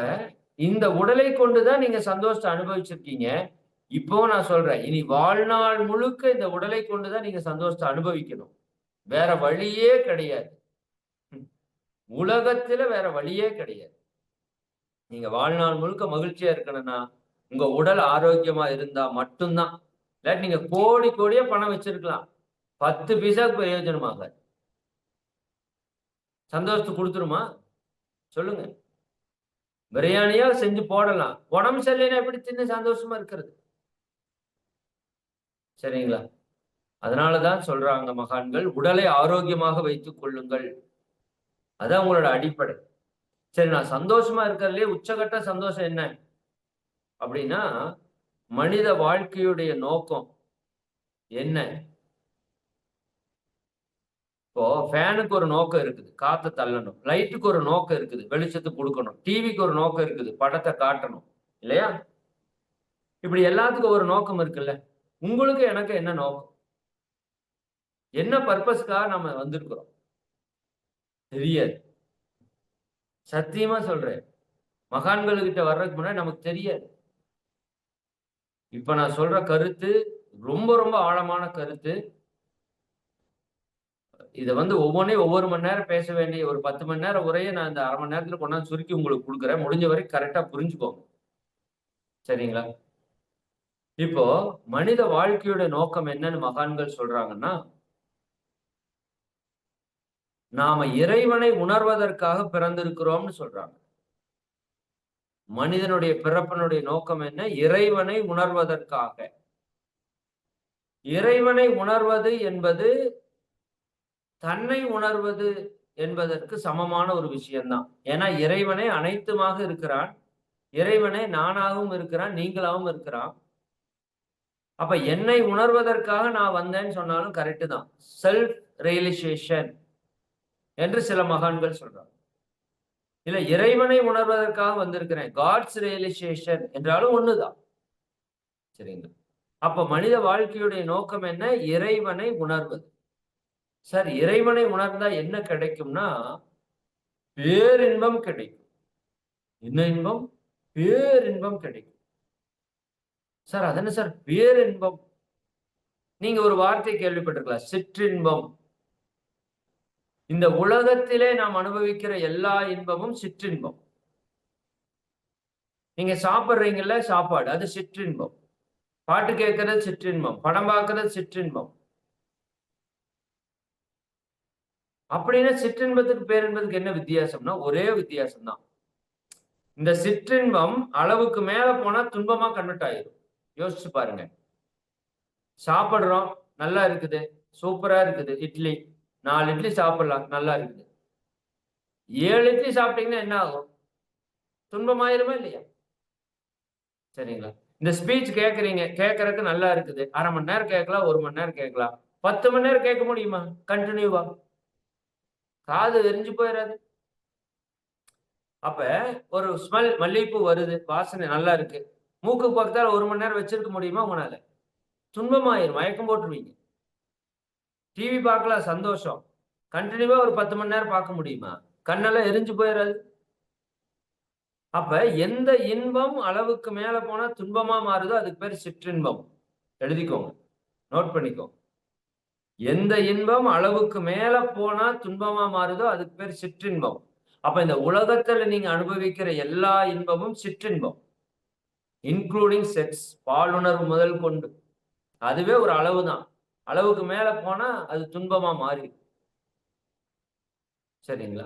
Speaker 2: இந்த உடலை கொண்டுதான் நீங்க சந்தோஷத்தை அனுபவிச்சிருக்கீங்க. இப்போ நான் சொல்றேன், இனி வாழ்நாள் முழுக்க இந்த உடலை கொண்டுதான் நீங்க சந்தோஷத்தை அனுபவிக்கணும். வேற வழியே கிடையாது. உலகத்துல வேற வழியே கிடையாது. நீங்க வாழ்நாள் முழுக்க மகிழ்ச்சியா இருக்கணும்னா உங்க உடல் ஆரோக்கியமா இருந்தா மட்டும்தான். இல்லாட்டி நீங்க கோடி கோடியா பணம் வச்சிருக்கலாம், 10 பைசாக்கு பிரயோஜனமாக சந்தோஷத்தை கொடுத்துருமா? சொல்லுங்க. பிரியாணியா செஞ்சு போடலாம், உடம்பு சரியில்லைன்னா எப்படி தின்னு சந்தோஷமா இருக்கிறது? சரிங்களா? அதனாலதான் சொல்றாங்க மகான்கள், உடலை ஆரோக்கியமாக வைத்துக் கொள்ளுங்கள். அதான் உங்களோட அடிப்படை. சரி, நான் சந்தோஷமா இருக்கிறதுலயே உச்சகட்ட சந்தோஷம் என்ன அப்படின்னா, மனித வாழ்க்கையுடைய நோக்கம் என்ன? இப்போ ஃபேனுக்கு ஒரு நோக்கம் இருக்குது, காத்து தள்ளணும். லைட்டுக்கு ஒரு நோக்கம் இருக்குது, வெளிச்சத்தை கொடுக்கணும். டிவிக்கு ஒரு நோக்கம் இருக்குது, படத்தை காட்டணும். இல்லையா? இப்படி எல்லாத்துக்கும் ஒரு நோக்கம் இருக்குல்ல. உங்களுக்கு எனக்கு என்ன நோக்கம்? என்ன பர்பஸ்க்காக நம்ம வந்திருக்கிறோம் தெரியாது. சத்தியமா சொல்றேன், மகான்கள் கிட்ட வர்றதுக்கு முன்னாடி நமக்கு தெரியாது. இப்ப நான் சொல்ற கருத்து ரொம்ப ரொம்ப ஆழமான கருத்து. இதை ஒவ்வொன்றையும் ஒவ்வொரு மணி நேரம் பேச வேண்டிய ஒரு 10 மணி நேரம் உரையை நான் இந்த 1/2 மணி நேரத்துல கொண்டாந்து சுருக்கி உங்களுக்கு கொடுக்குறேன். முடிஞ்ச வரைக்கும் கரெக்டா புரிஞ்சுக்கோங்க. சரிங்களா? இப்போ மனித வாழ்க்கையோட நோக்கம் என்னன்னு மகான்கள் சொல்றாங்கன்னா, நாம இறைவனை உணர்வதற்காக பிறந்திருக்கிறோம்னு சொல்றாங்க. மனிதனுடைய பிறப்பினுடைய நோக்கம் என்ன? இறைவனை உணர்வதற்காக. இறைவனை உணர்வது என்பது தன்னை உணர்வது என்பதற்கு சமமான ஒரு விஷயம்தான். ஏன்னா இறைவனே அனைத்துமாக இருக்கிறான், இறைவனே நானாகவும் இருக்கிறான், நீங்களாகவும் இருக்கிறான். அப்ப என்னை உணர்வதற்காக நான் வந்தேன்னு சொன்னாலும் கரெக்ட் தான். செல்ஃப் ரியலைசேஷன் என்று சில மகான்கள் சொல்றாங்க. இல்ல இறைவனை உணர்வதற்காக வந்திருக்கிறேன், காட்ஸ் ரியலைசேஷன் என்றாலும் ஒண்ணுதான். சரிங்களா? அப்ப மனித வாழ்க்கையுடைய நோக்கம் என்ன? இறைவனை உணர்வது. சார், இறைவனை உணர்ந்தா என்ன கிடைக்கும்னா பேரின்பம் கிடைக்கும். என்ன இன்பம்? பேரின்பம் கிடைக்கும். சார், அது என்ன சார் பேரின்பம்? நீங்க ஒரு வார்த்தை கேள்விப்பட்டிருக்கலாம், சிற்றின்பம். இந்த உலகத்திலே நாம் அனுபவிக்கிற எல்லா இன்பமும் சிற்றின்பம். நீங்க சாப்பிடுறீங்கல்ல சாப்பாடு, அது சிற்றின்பம். பாட்டு கேட்கறது சிற்றின்பம், படம் பார்க்கறது சிற்றின்பம். அப்படின்னா சிற்றின்பத்துக்கு பேரின்பத்துக்கு என்ன வித்தியாசம்னா ஒரே வித்தியாசம் தான். இந்த சிற்றின்பம் அளவுக்கு மேல போனா துன்பமா கன்வெர்ட் ஆயிடும். யோசிச்சு பாருங்க. சாப்பிடுறோம், நல்லா இருக்குது, சூப்பரா இருக்குது, இட்லி 4 இட்லி சாப்பிடலாம், நல்லா இருக்குது. 7 இட்லி சாப்பிட்டீங்கன்னா என்ன ஆகும்? துன்பமாயிருமா இல்லையா? சரிங்களா? இந்த ஸ்பீச் கேட்கறீங்க, கேட்கறதுக்கு நல்லா இருக்குது, 1/2 மணி நேரம் கேட்கலாம், 1 மணி நேரம் கேட்கலாம். 10 மணி நேரம் கேட்க முடியுமா கண்டினியூவா? காது எரிஞ்சு போயிடாது. அப்ப ஒரு ஸ்மெல், மல்லிகைப்பூ வருது, வாசனை நல்லா இருக்கு, மூக்கு பக்கத்தால 1 மணி நேரம் வச்சிருக்க முடியுமா உங்களால? துன்பமாயிரும், மயக்கம் போட்டுருவீங்க. டிவி பார்க்கலாம், சந்தோஷம், கண்டினியூவா ஒரு 10 மணி நேரம் பார்க்க முடியுமா? கண்ணெல்லாம் எரிஞ்சு போயிடாது. அப்ப எந்த இன்பம் அளவுக்கு மேல போனா துன்பமா மாறுதோ அதுக்கு பேர் சிற்றின்பம். எழுதிக்கோங்க, நோட் பண்ணிக்கோங்க. எந்த இன்பம் அளவுக்கு மேல போனா துன்பமா மாறுதோ அதுக்கு பேர் சிற்றின்பம். அப்ப இந்த உலகத்துல நீங்க அனுபவிக்கிற எல்லா இன்பமும் சிற்றின்பம், இன்க்ளூடிங் செக்ஸ், பாலுணர்வு முதல் கொண்டு. அதுவே ஒரு அளவுதான். அளவுக்கு மேல போனா அது துன்பமா மாறி. சரிங்களா?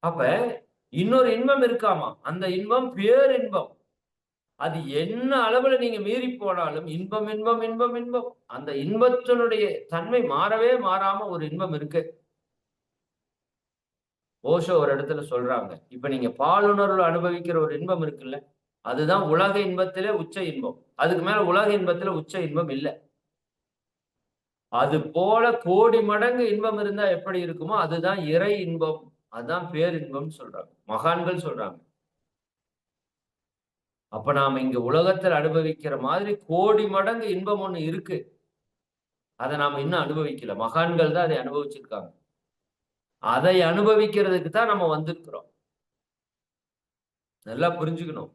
Speaker 2: அப்ப இன்னொரு இன்பம் இருக்காமா. அந்த இன்பம் பேரின்பம். அது என்ன அளவுல நீங்க மீறி போனாலும் இன்பம், இன்பம், இன்பம், இன்பம். அந்த இன்பத்தினுடைய தன்மை மாறவே மாறாம ஒரு இன்பம் இருக்கு. ஓஷோ ஒரு இடத்துல சொல்றாங்க. இப்ப நீங்க பாலுணர்வுல அனுபவிக்கிற ஒரு இன்பம் இருக்குல்ல, அதுதான் உலக இன்பத்திலே உச்ச இன்பம். அதுக்கு மேல உலக இன்பத்தில உச்ச இன்பம் இல்ல. அது போல கோடி மடங்கு இன்பம் இருந்தா எப்படி இருக்குமோ, அதுதான் இறை இன்பம். அதுதான் பேரின்பம்னு சொல்றாங்க. மகான்கள் சொல்றாங்க. அப்ப நாம இங்க உலகத்துல அனுபவிக்கிற மாதிரி கோடி மடங்கு இன்பம் ஒண்ணு இருக்கு. அத நாம இன்னும் அனுபவிக்கல. மகான்கள் தான் அதை அனுபவிச்சிருக்காங்க. அதை அனுபவிக்கிறதுக்கு தான் நம்ம வந்திருக்கிறோம். நல்லா புரிஞ்சுக்கணும்.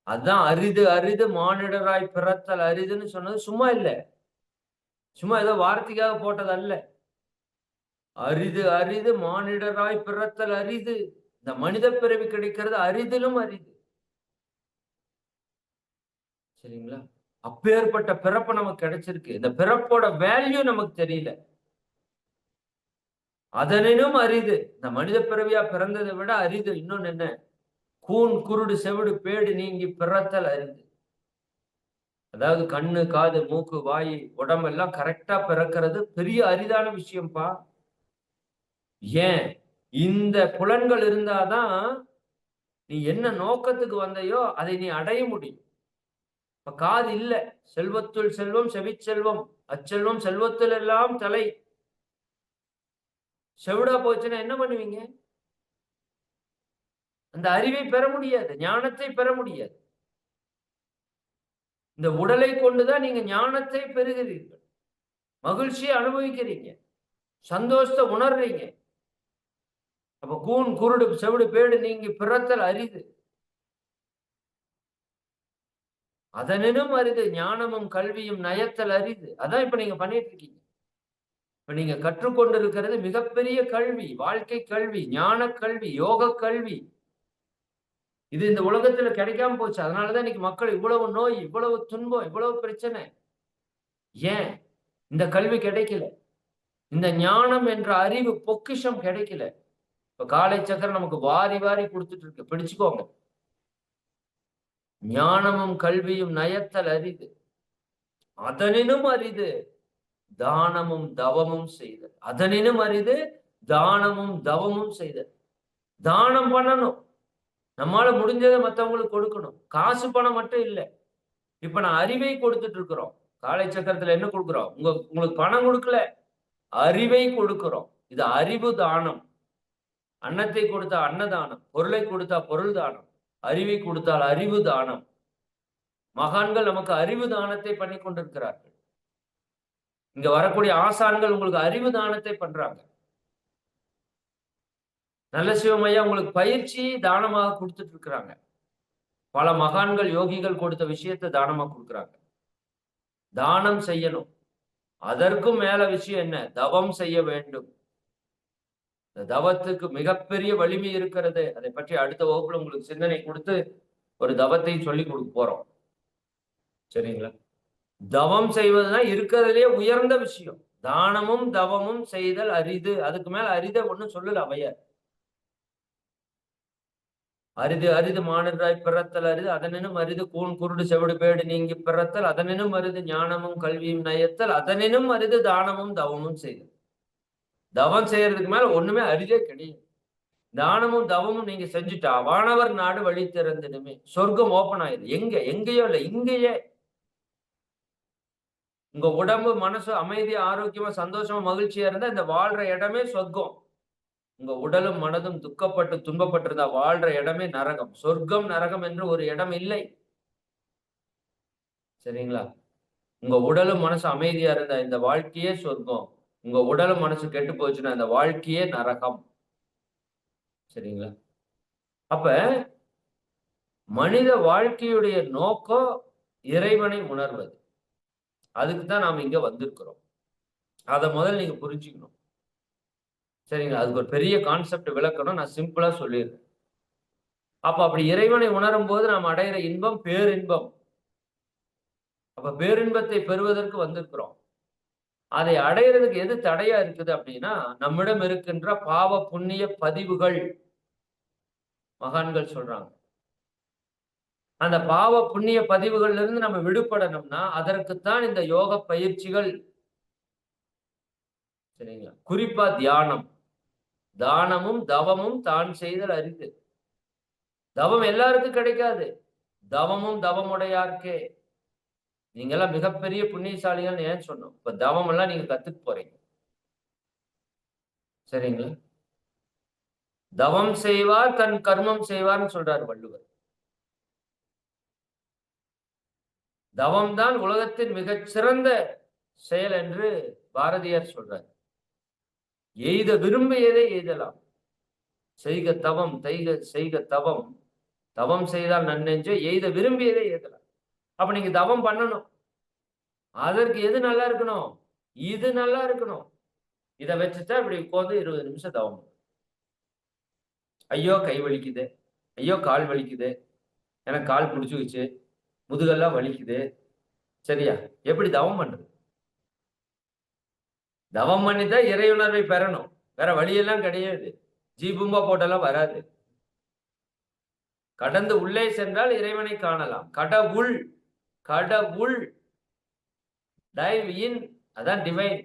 Speaker 2: அதான் அரிது அரிது மானிடராய் பிறத்தல் அரிதுன்னு சொன்னது சும்மா இல்ல. சும்மா ஏதோ வார்த்தைக்காக போட்டது அல்ல. அரிது அரிது மானிடராய் பிறத்தல் அரிது. இந்த மனித பிறவி கிடைக்கிறது அரிதிலும் அரிது. சரிங்களா? அப்பேற்பட்ட பிறப்பு நமக்கு கிடைச்சிருக்கு. இந்த பிறப்போட வேல்யூ நமக்கு தெரியல. அதனினும் அரிது. இந்த மனித பிறவியா பிறந்ததை விட அரிது. இன்னொன்னு என்ன? கூன், குருடு, செவிடு, பேடு நீங்கி பிறத்தல் அரிது. அதாவது கண்ணு, காது, மூக்கு, வாய், உடம்பெல்லாம் கரெக்டா பிறக்கிறது பெரிய அரிதான விஷயம்ப்பா. ஏன்? இந்த புலன்கள் இருந்தாதான் நீ என்ன நோக்கத்துக்கு வந்தையோ அதை நீ அடைய முடியும். இப்ப காது இல்ல. செல்வத்துள் செல்வம் செவிச்செல்வம். அச்செல்வம் செல்வத்தில் எல்லாம் தலை. செவிடா போச்சுன்னா என்ன பண்ணுவீங்க? அந்த அறிவை பெற முடியாது. ஞானத்தை பெற முடியாது. இந்த உடலை கொண்டுதான் நீங்க ஞானத்தை பெறுகிறீர்கள். மகிழ்ச்சியை அனுபவிக்கிறீங்க. சந்தோஷத்தை உணர்றீங்க. அப்ப கூன், குருடு, செவிடு, பேடு நீங்கி பிறத்தல் அரிது. அதனினும் அரிது ஞானமும் கல்வியும் நயத்தல் அரிது. அதான் இப்ப நீங்க பண்ணிட்டு இருக்கீங்க. இப்ப நீங்க கற்றுக்கொண்டிருக்கிறது மிகப்பெரிய கல்வி, வாழ்க்கை கல்வி, ஞான கல்வி, யோக கல்வி. இது இந்த உலகத்துல கிடைக்காம போச்சு. அதனாலதான் இன்னைக்கு மக்கள் இவ்வளவு நோய், இவ்வளவு துன்பம், இவ்வளவு பிரச்சனை. ஏன்? இந்த கல்வி கிடைக்கல. இந்த ஞானம் என்ற அறிவு பொக்கிஷம் கிடைக்கல. இப்ப காலை சக்கரம் நமக்கு வாரி வாரி கொடுத்துட்டு இருக்கு. பிடிச்சுக்கோங்க. ஞானமும் கல்வியும் நயத்தல் அரிது. அதனினும் அரிது தானமும் தவமும் செய்தல். அதனினும் அரிது தானமும் தவமும் செய்தல். தானம் பண்ணணும். நம்மால முடிஞ்சதை மத்தவங்களுக்கு கொடுக்கணும். காசு பணம் மட்டும் இல்ல. இப்ப நான் அறிவை கொடுத்துட்டு இருக்கிறோம். காலை சக்கரத்துல என்ன கொடுக்கிறோம்? உங்களுக்கு பணம் கொடுக்கல, அறிவை கொடுக்கிறோம். இது அறிவு தானம். அன்னத்தை கொடுத்தா அன்னதானம், பொருளை கொடுத்தா பொருள் தானம், அறிவை கொடுத்தால் அறிவு தானம். மகான்கள் நமக்கு அறிவு தானத்தை பண்ணி கொண்டிருக்கிறார்கள். இங்க வரக்கூடிய ஆசான்கள் உங்களுக்கு அறிவு தானத்தை பண்றாங்க. நல்ல சிவமையா உங்களுக்கு பயிற்சி தானமாக கொடுத்துட்டு இருக்கிறாங்க. பல மகான்கள் யோகிகள் கொடுத்த விஷயத்தை தானமா கொடுக்குறாங்க. தானம் செய்யணும். அதற்கும் மேல விஷயம் என்ன? தவம் செய்ய வேண்டும். இந்த தவத்துக்கு மிகப்பெரிய வலிமை இருக்கிறது. அதை பற்றி அடுத்த வகுப்புல உங்களுக்கு சிந்தனை கொடுத்து ஒரு தவத்தை சொல்லி கொடுக்க போறோம். சரிங்களா? தவம் செய்வதுதான் இருக்கிறதுலே உயர்ந்த விஷயம். தானமும் தவமும் செய்தல் அரிது. அதுக்கு மேல அரித ஒண்ணும் சொல்லல அவையார். அரிது அரிது மானிடராய் பிறத்தல் அரிது அதனினும் அரிது கூன், குருடு, செவிடு, பேடு நீங்கி பிறத்தல் அதனினும் அரிது ஞானமும் கல்வியும் நயத்தல் அதனினும் அரிது தானமும் தவமும் செய்தல். தவம் செய்யறதுக்கு மேல ஒண்ணுமே அரிதே கிடையாது. தானமும் தவமும் நீங்க செஞ்சுட்டா வானவர் நாடு வழி திறந்துடுமே. சொர்க்கம் ஓபன் ஆயிடுது. எங்கேயோ இல்ல, இங்கேயே. உங்க உடம்பு மனசு அமைதியா ஆரோக்கியமா சந்தோஷமா மகிழ்ச்சியா இருந்தா இந்த வாழ்ற இடமே சொர்க்கம். உங்க உடலும் மனதும் துக்கப்பட்டு துன்பப்பட்டிருந்தா வாழ்ற இடமே நரகம். சொர்க்கம் நரகம் என்று ஒரு இடம் இல்லை. சரிங்களா? உங்க உடலும் மனசு அமைதியா இருந்தா இந்த வாழ்க்கையே சொர்க்கம். உங்க உடலும் மனசு கெட்டு போச்சுன்னா இந்த வாழ்க்கையே நரகம். சரிங்களா? அப்ப மனித வாழ்க்கையுடைய நோக்கம் இறைவனை உணர்வது. அதுக்கு தான் நாம இங்க வந்திருக்கிறோம். அதை முதல்ல நீங்க புரிஞ்சுக்கணும். சரிங்களா? அதுக்கு ஒரு பெரிய கான்செப்ட் விளக்கணும். நான் சிம்பிளா சொல்லிடுறேன். அப்படி இறைவனை உணரும் போது நாம் அடைகிற இன்பம் பேரின்பம். அப்ப பேரின்பத்தை பெறுவதற்கு வந்திருக்கிறோம். அதை அடையிறதுக்கு எது தடையா இருக்குது அப்படின்னா, நம்மிடம் இருக்கின்ற பாவ புண்ணிய பதிவுகள். மகான்கள் சொல்றாங்க. அந்த பாவ புண்ணிய பதிவுகள்ல இருந்து நம்ம விடுபடணும்னா, அதற்குத்தான் இந்த யோக பயிற்சிகள். சரிங்களா? குறிப்பா தியானம். தானமும் தவமும் தான் செய்தல் அரிது. தவம் எல்லாருக்கும் கிடைக்காது. தவமும் தவமுடையார்க்கே. நீங்க எல்லாம் மிகப்பெரிய புண்ணியசாலிகள்னு ஏன் சொன்னோம்? இப்ப தவம் எல்லாம் நீங்க கத்துக்க போறீங்க. சரிங்களா? தவம் செய்வார் தன் கர்மம் செய்வார்னு சொல்றார் வள்ளுவர். தவம் தான் உலகத்தின் மிகச் சிறந்த செயல் என்று பாரதியார் சொல்றார். எய்த விரும்பியதை எய்தலாம். செய்க தவம் செய்க தவம். தவம் செய்தால் நன்னெஞ்சே, எய்த விரும்பியதை எய்தலாம். அப்ப நீங்க தவம் பண்ணணும். அதற்கு எது நல்லா இருக்கணும்? இது நல்லா இருக்கணும். இத வச்சுட்டா இப்படி உட்கார்ந்து 20 நிமிஷம் தவம். ஐயோ கை வலிக்குது, ஐயோ கால் வலிக்குது, எனக்கு கால் புடிச்சுக்கிச்சு, முதுகெல்லாம் வலிக்குது. சரியா? எப்படி தவம் பண்றது? தவம் பண்ணிதான் இறையுணர்வை பெறணும். வேற வழியெல்லாம் கிடையாது. ஜீபூம்பா போட்டெல்லாம் வராது. கடந்து உள்ளே சென்றால் இறைவனை காணலாம். கடவுள் கடவுள் டைவ் இன், அதான் டிவைன்.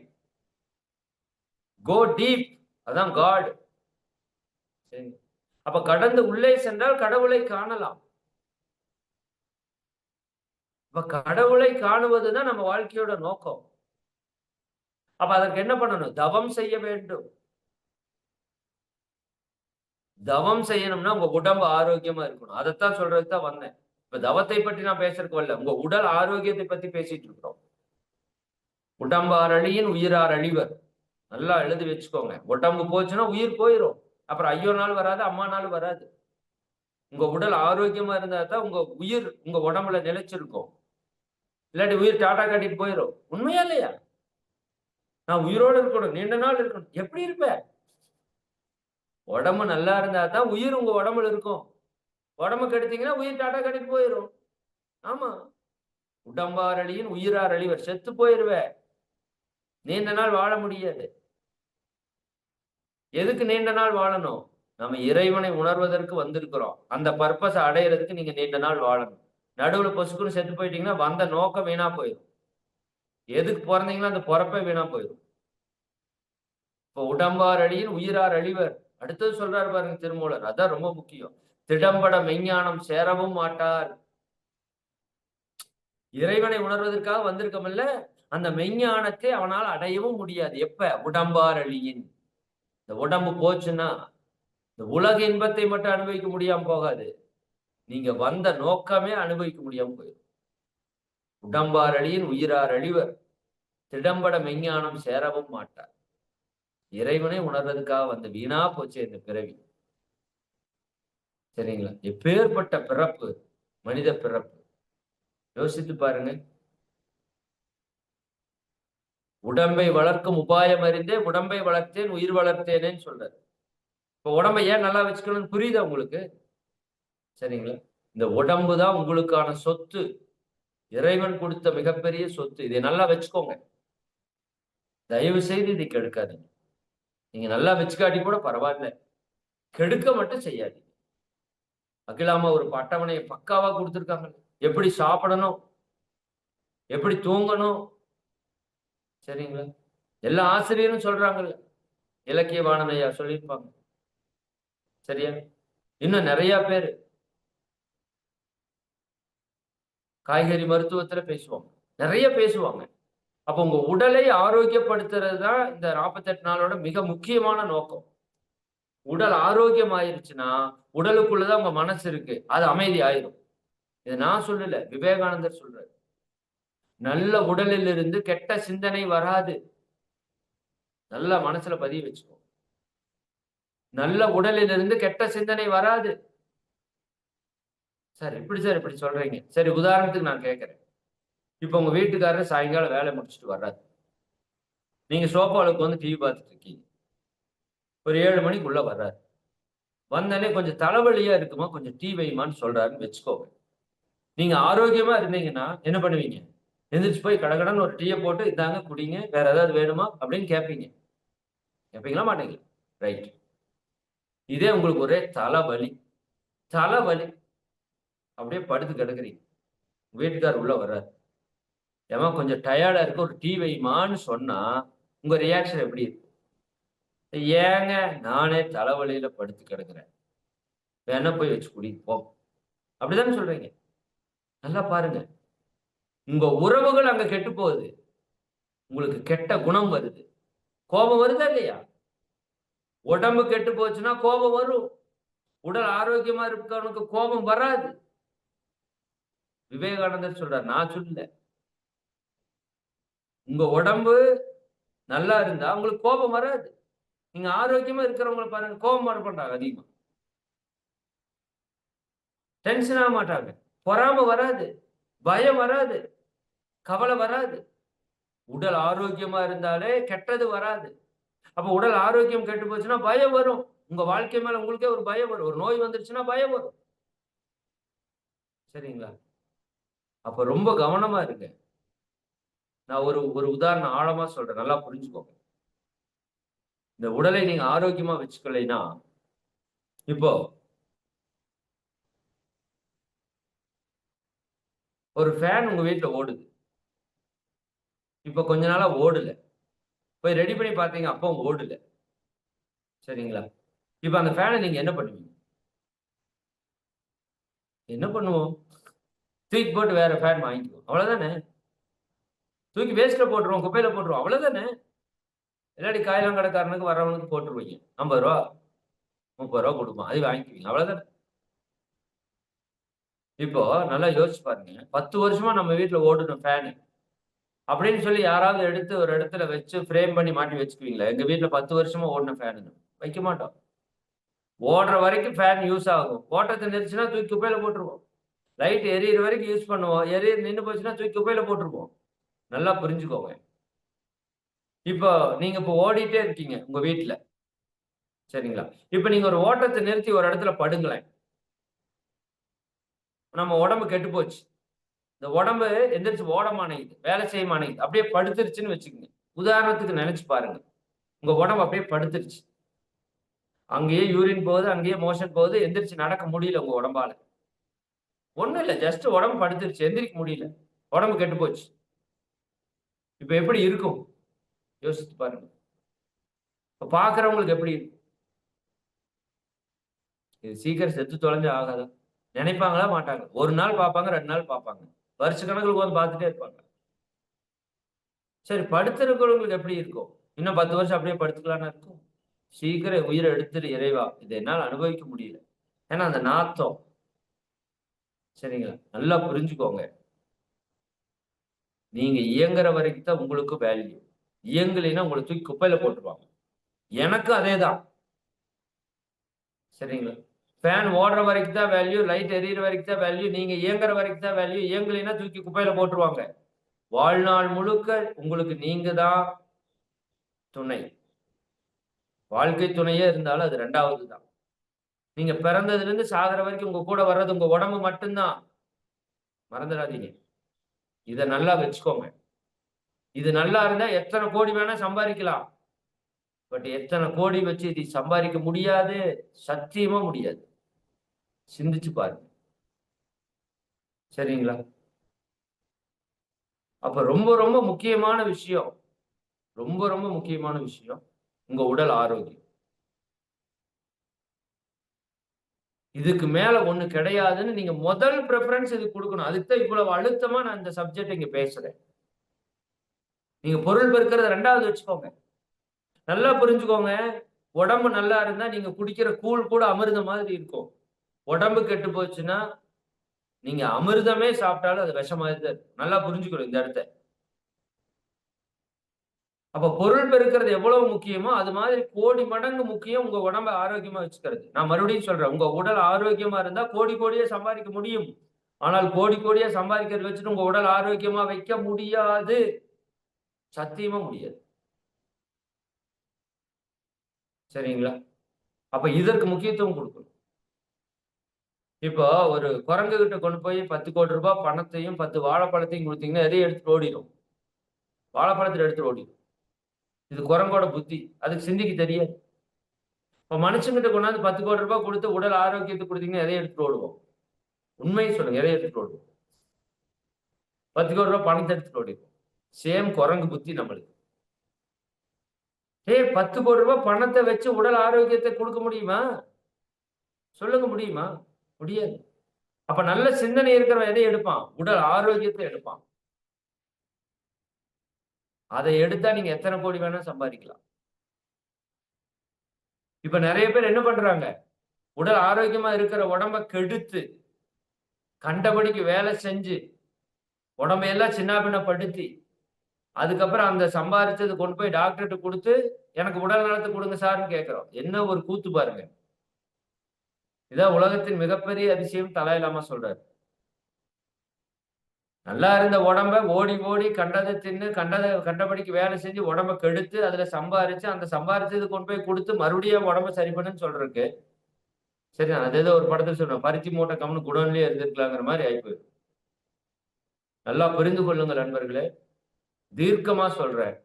Speaker 2: கோ டீப், அதான் காட். அப்ப கடந்து உள்ளே சென்றால் கடவுளை காணலாம். அப்ப கடவுளை காணுவதுதான் நம்ம வாழ்க்கையோட நோக்கம். அப்ப அதற்கு என்ன பண்ணணும்? தவம் செய்ய வேண்டும். தவம் செய்யணும்னா உங்க உடம்பு ஆரோக்கியமா இருக்கணும். அதைத்தான் சொல்றதுக்கு தான் வந்தேன். இப்ப தவத்தை பற்றி நான் பேசுறதுக்கு வரல. உங்க உடல் ஆரோக்கியத்தை பத்தி பேசிட்டு இருக்கிறோம். உடம்பார் அழியின் உயிரார் அழிவர். நல்லா எழுதி வச்சுக்கோங்க. உடம்பு போச்சுன்னா உயிர் போயிரும். அப்புறம் ஐயோ நாள் வராது, அம்மா நாள் வராது. உங்க உடல் ஆரோக்கியமா இருந்தா தான் உங்க உயிர் உங்க உடம்புல நிலைச்சிருக்கும். இல்லாட்டி உயிர் டாட்டா காட்டிட்டு போயிரும். உண்மையா இல்லையா? நான் உயிரோடு இருக்கணும், நீண்ட நாள் இருக்கணும். எப்படி இருப்ப? உடம்பு நல்லா இருந்தா தான் உயிர் உங்க உடம்புல இருக்கும். உடம்பு கெடுத்தீங்கன்னா உயிர் டாட்டா காட்டிட்டு போயிரும். ஆமா. உடம்பார் அழியின் உயிரார் அழிவர். செத்து போயிருவ. நீண்ட நாள் வாழ முடியாது. எதுக்கு நீண்ட நாள் வாழணும்? நம்ம இறைவனை உணர்வதற்கு வந்திருக்கிறோம். அந்த பர்பஸ் அடையிறதுக்கு நீங்க நீண்ட நாள் வாழணும். நடுவுல பொசுக்குன்னு செத்து போயிட்டீங்கன்னா வந்த நோக்கம் வீணா போயிடும். எதுக்கு பிறந்தீங்கன்னா அந்த பிறப்பே வீணா போயிடும். இப்போ உடம்பார் அழியின் உயிரார் அழிவர். அடுத்தது சொல்றாரு பாருங்க திருமூலர். அதான் ரொம்ப முக்கியம். திடம்பட மெஞ்ஞானம் சேரவும் மாட்டார். இறைவனை உணர்வதற்காக வந்திருக்கமில்ல, அந்த மெஞ்ஞானத்தை அவனால் அடையவும் முடியாது. எப்ப? உடம்பார் அழியின். இந்த உடம்பு போச்சுன்னா இந்த உலக இன்பத்தை மட்டும் அனுபவிக்க முடியாம போகாது. நீங்க வந்த நோக்கமே அனுபவிக்க முடியாம போயிடும். உடம்பார் அழியின் உயிரார் அழிவர். திடம்பட மெஞ்ஞானம் சேரவும் மாட்டார். இறைவனை உணர்றதுக்காக வந்த வீணா போச்சு இந்த பிறவி. சரிங்களா? எப்பேற்பட்ட பிறப்பு, மனித பிறப்பு. யோசித்து பாருங்க. உடம்பை வளர்க்கும் உபாயம் அறிந்தே உடம்பை வளர்த்தேன் உயிர் வளர்த்தேனேன்னு சொல்றாரு. இப்ப உடம்பை ஏன் நல்லா வச்சுக்கணும்னு புரியுதா உங்களுக்கு? சரிங்களா? இந்த உடம்பு தான் உங்களுக்கான சொத்து. இறைவன் கொடுத்த மிகப்பெரிய சொத்து. இதை நல்லா வச்சுக்கோங்க. தயவு செய்து இதை கெடுக்காதீங்க. நீங்க நல்லா வச்சுக்காட்டி கூட பரவாயில்ல, கெடுக்க மட்டும் செய்யாதீங்க. அகிலாமா ஒரு அட்டவணையை பக்காவா கொடுத்துருக்காங்க. எப்படி சாப்பிடணும், எப்படி தூங்கணும். சரிங்களா? எல்லா ஆசிரியரும் சொல்றாங்கல்ல. இலக்கிய வாணனையா சொல்லியிருப்பாங்க. சரியா? இன்னும் நிறைய பேரு காய்கறி மருத்துவத்துல பேசுவாங்க. நிறைய பேசுவாங்க. அப்ப உங்க உடலை ஆரோக்கியப்படுத்துறது தான் இந்த 48 நாளோட மிக முக்கியமான நோக்கம். உடல் ஆரோக்கியம் ஆயிருச்சுன்னா உடலுக்குள்ளதான் உங்க மனசு இருக்கு. அது அமைதி ஆயிரும். இதை நான் சொல்லல, விவேகானந்தர் சொல்றாரு. நல்ல உடலில் இருந்து கெட்ட சிந்தனை வராது. நல்ல மனசுல பதிய வச்சுக்கோ. நல்ல உடலில் இருந்து கெட்ட சிந்தனை வராது. சார் இப்படி சொல்றீங்க. சரி, உதாரணத்துக்கு நான் கேட்கிறேன். இப்ப உங்க வீட்டுக்காரர் சாயங்காலம் வேலை முடிச்சுட்டு வர்றாரு. நீங்க சோஃபாவுக்கு வந்து டிவி பார்த்துட்டு இருக்கீங்க. ஒரு 7 மணிக்குள்ள வர்றாரு. வந்தனே கொஞ்சம் தலைவலியா இருக்குமா, கொஞ்சம் டீ வைமான்னு சொல்றாருன்னு வச்சுக்கோங்க. நீங்க ஆரோக்கியமா இருந்தீங்கன்னா என்ன பண்ணுவீங்க? எந்திரிச்சு போய் கடகடன்னு ஒரு டீயை போட்டு இந்தாங்க குடிங்க, வேற ஏதாவது வேணுமா அப்படின்னு கேட்பீங்க. கேட்பீங்களா மாட்டீங்களா? ரைட். இதே உங்களுக்கு ஒரே தலைவலி, தலைவலி. அப்படியே படுத்து கிடக்குறீங்க. வீட்டுக்காரர் உள்ள வர்றாரு. ஏம்மா கொஞ்சம் டயர்டா இருக்கு, ஒரு டீ வைம்மான்னு சொன்னா, உங்க ரியாக்ஷன் எப்படி இருக்கும்? ஏங்க நானே தலைவலியில படுத்து கிடக்குறேன். வேணா போய் வச்சு குடி போ. அப்படிதானே சொல்றீங்க? நல்லா பாருங்க. உங்க உறவுகள் அங்க கெட்டு போகுது. உங்களுக்கு கெட்ட குணம் வருது. கோபம் வருதா இல்லையா? உடம்பு கெட்டு போச்சுன்னா கோபம் வரும். உடல் ஆரோக்கியமா இருக்கவனுக்கு கோபம் வராது. விவேகானந்தர் சொல்றார். நான் சொல்லல. உங்க உடம்பு நல்லா இருந்தா உங்களுக்கு கோபம் வராது. நீங்க ஆரோக்கியமா இருக்கிறவங்கள பாருங்க, கோபம் வர மாட்டாங்க அதிகமா. டென்ஷன் ஆக மாட்டாங்க. பொறாம வராது. பயம் வராது. கவலை வராது. உடல் ஆரோக்கியமா இருந்தாலே கெட்டது வராது. அப்ப உடல் ஆரோக்கியம் கெட்டு போச்சுன்னா பயம் வரும். உங்க வாழ்க்கை மேல உங்களுக்கே ஒரு பயம் வரும். ஒரு நோய் வந்துருச்சுன்னா பயம் வரும். சரிங்களா? அப்ப ரொம்ப கவனமா இருங்க. நான் ஒரு ஒரு உதாரணம் ஆழமா சொல்றேன். நல்லா புரிஞ்சுக்கோங்க. இந்த உடலை நீங்க ஆரோக்கியமா வச்சுக்கலைன்னா, இப்போ ஒரு ஃபேன் உங்க வீட்ல ஓடுது. இப்ப கொஞ்ச நாளா ஓடல. போய் ரெடி பண்ணி பார்த்தீங்க, அப்பவும் ஓடல. சரிங்களா? இப்ப அந்த ஃபேன நீங்க என்ன பண்ணுவீங்க? என்ன பண்ணுவோம்? தூக்கி போட்டு வேற ஃபேன் வாங்கிக்குவோம். அவ்வளவுதானே. தூக்கி வேஸ்ட்ல போட்டுருவோம். குப்பையில போட்டுருவோம். அவ்வளவுதானே. இல்லாட்டி காய்லாங்கடைக்காரனுக்கு வர்றவனுக்கு போட்டுருவீங்க. ரூ. 50 ரூ. 30 குடுப்பான். அது வாங்கிக்குவீங்க. அவ்வளவுதானே. இப்போ நல்லா யோசிச்சு பாருங்க. 10 வருஷமா நம்ம வீட்ல ஓடுன ஃபேனு. அப்படின்னு சொல்லி யாராவது எடுத்து ஒரு இடத்துல வச்சு ஃப்ரேம் பண்ணி மாட்டி வச்சுக்குவீங்களா? எங்க வீட்ல 10 வருஷமா ஓடுன ஃபேனுன்னு. வைக்க மாட்டோம். ஓடுற வரைக்கும் ஃபேன் யூஸ் ஆகும். ஓட்டத்த நிறுத்துச்சுன்னா தூக்கி குப்பையில போட்டுருவோம். லைட் எரியிற வரைக்கும் யூஸ் பண்ணுவோம். நின்னு போச்சுன்னா தூக்கி குப்பையில போட்டுருவோம். நல்லா புரிஞ்சுக்கோங்க. இப்போ நீங்க இப்போ ஓடிட்டே இருக்கீங்க உங்க வீட்ல. சரிங்களா? இப்ப நீங்க ஒரு ஓட்டத்த நிறுத்தி ஒரு இடத்துல படுங்களேன். நம்ம உடம்பு கெட்டு போச்சு. இந்த உடம்பு எந்திரிச்சு ஓட மாட்டேங்குது. வேலை செய்ய மாட்டேங்குது. அப்படியே படுத்துருச்சுன்னு வச்சுக்கங்க. உதாரணத்துக்கு நெனச்சு பாருங்க. உங்க உடம்பு அப்படியே படுத்துருச்சு. அங்கேயே யூரின் போகுது, அங்கேயே மோஷன் போகுது. எந்திரிச்சு நடக்க முடியல உங்க உடம்பால. ஒண்ணும் இல்ல. ஜஸ்ட் உடம்பு படுத்துருச்சு. எந்திரிக்க முடியல. உடம்பு கெட்டு போச்சு. இப்ப எப்படி இருக்கும்? யோசிச்சு பாருங்க. இப்ப பார்க்கிறவங்களுக்கு எப்படி இருக்கும்? இது சீக்கிரம் செத்து தொலைஞ்சா ஆகாதா? நினைப்பாங்களா? மாட்டாங்க. 1 நாள் பார்ப்பாங்க, 2 நாள் பார்ப்பாங்க. வருஷக்கணக்குல உட்கார்ந்து பார்த்துட்டே இருப்பாங்க. சரி படுத்திருக்கிறவங்களுக்கு எப்படி இருக்கும்? இன்னும் 10 வருஷம் அப்படியே படுத்துக்கலாம்னா இருக்கும்? சீக்கிரம் உயிர எடுத்துரு இறைவா! இத என்னால அனுபவிக்க முடியல. ஏன்னா அந்த நாத்தம். சரிங்களா? நல்லா புரிஞ்சுக்கோங்க. நீங்க இயங்குற வரைக்கும் தான் உங்களுக்கு வேல்யூ. இயங்கலைன்னா உங்கள தூக்கி குப்பையில போட்டுருவாங்க. எனக்கும் அதேதான். சரிங்களா? ஃபேன் ஓடுற வரைக்கும் தான் வேல்யூ, லைட் எரியிற வரைக்கும் தான் வேல்யூ. நீங்க இயங்குற வரைக்கும் தான் வேல்யூ. இயங்கலைன்னா தூக்கி குப்பையில போட்டுருவாங்க. வாழ்நாள் முழுக்க உங்களுக்கு நீங்க தான் துணை. வாழ்க்கை துணையே இருந்தாலும் அது 2வது தான். நீங்க பிறந்ததிலிருந்து சாகுற வரைக்கும் உங்க கூட வர்றது உங்க உடம்பு மட்டும் தான். மறந்துடாதீங்க. இத நல்லா வச்சுக்கோங்க. இது நல்லா இருந்தா எத்தன கோடி வேணா சம்பாரிக்கலாம். பட் எத்தன கோடி வச்சு இதை சம்பாரிக்க முடியாது. சத்தியமா முடியாது. சிந்திச்சு பாருங்க. சரிங்களா? அப்ப ரொம்ப ரொம்ப முக்கியமான விஷயம். ரொம்ப ரொம்ப முக்கியமான விஷயம். உங்க உடல் ஆரோக்கியம். இதுக்கு மேல ஒண்ணு கிடையாதுன்னு நீங்க முதல் பிரெஃபரன்ஸ் இதுக்கு குடுக்கணும். அதுக்கு தான் இவ்வளவு அழுத்தமா நான் இந்த சப்ஜெக்ட் இங்க பேசுறேன். நீங்க பொருள் பெருக்கறத 2வது வச்சுக்கோங்க. நல்லா புரிஞ்சுக்கோங்க. உடம்பு நல்லா இருந்தா நீங்க குடிக்கிற கூழ் கூட அமிர்தம் மாதிரி இருக்கும். உடம்பு கெட்டு போச்சுன்னா, நீங்க அமிர்தமே சாப்பிட்டாலும் அது விஷம் மாதிரி தான் இருக்கும். நல்லா புரிஞ்சுக்கணும் இந்த இடத்த. அப்ப பொருள் பெருக்கிறது எவ்வளவு முக்கியமோ, அது மாதிரி கோடி மடங்கு முக்கியம் உங்க உடம்ப ஆரோக்கியமா வச்சுக்கிறது. நான் மறுபடியும் சொல்றேன். உங்க உடல் ஆரோக்கியமா இருந்தா கோடி கோடியா சம்பாதிக்க முடியும். ஆனால் கோடி கோடியா சம்பாதிக்கிறத வச்சுட்டு உங்க உடல் ஆரோக்கியமா வைக்க முடியாது. சத்தியமா முடியாது. சரிங்களா? அப்ப இதற்கு முக்கியத்துவம் குடுக்கணும். இப்போ ஒரு குரங்கு கிட்ட கொண்டு போய் 10 கோடி ரூபாய் பணத்தையும் 10 வாழைப்பழத்தையும் கொடுத்தீங்கன்னா எதையும் எடுத்துட்டு ஓடிடும். வாழைப்பழத்துல எடுத்துட்டு ஓடிடும். இது குரங்கோட புத்தி. அதுக்கு சிந்திக்க தெரியாது. இப்ப மனுஷங்கிட்ட கொண்டாந்து 10 கோடி ரூபாய் கொடுத்து உடல் ஆரோக்கியத்தை கொடுத்தீங்கன்னா எதையும் எடுத்துட்டு ஓடுவோம். உண்மையை சொல்லுங்க. எதையும் எடுத்துட்டு ஓடுவோம். 10 கோடி ரூபாய் பணத்தை எடுத்துட்டு ஓடிடும். சேம் குரங்கு புத்தி நம்மளுக்கு. 10 கோடி ரூபாய் பணத்தை வச்சு உடல் ஆரோக்கியத்தை கொடுக்க முடியுமா? சொல்லுங்க, முடியுமா? முடியாது. அப்ப நல்ல சிந்தனை இருக்கிறவன் எதை எடுப்பான்? உடல் ஆரோக்கியத்தை எடுப்பான். அதை எடுத்தா நீங்க எத்தனை கோடி வேணா சம்பாதிக்கலாம். இப்ப நிறைய பேர் என்ன பண்றாங்க? உடல் ஆரோக்கியமா இருக்கிற உடம்ப கெடுத்து, கண்டபடிக்கு வேலை செஞ்சு, உடம்பையெல்லாம் சின்னாபின்னப்படுத்தி, அதுக்கப்புறம் அந்த சம்பாதிச்சது கொண்டு போய் டாக்டர்கிட்ட கொடுத்து, எனக்கு உடல் நலத்தை கொடுங்க சார்ன்னு கேட்கிறோம். என்ன ஒரு கூத்து பாருங்க. இதான் உலகத்தின் மிகப்பெரிய அதிசயம் தலாய் லாமா சொல்றாரு. நல்லா இருந்த உடம்ப ஓடி ஓடி கண்டதை தின்னு, கண்டபடிக்கு வேலை செஞ்சு உடம்ப கெடுத்து, அதுல சம்பாரிச்சு, அந்த சம்பாரிச்சது கொண்டு போய் கொடுத்து மறுபடியும் உடம்ப சரி பண்ணுன்னு சொல்றதுக்கு, சரி அது ஏதோ ஒரு படத்துல சொல்றேன், பருத்தி மூட்டை கம்னு குடோன்லயே இருந்திருக்கலாங்கிற மாதிரி ஆயிப்போயிடும். நல்லா புரிந்து கொள்ளுங்கள் நண்பர்களே. தீர்க்கமா சொல்றேன்.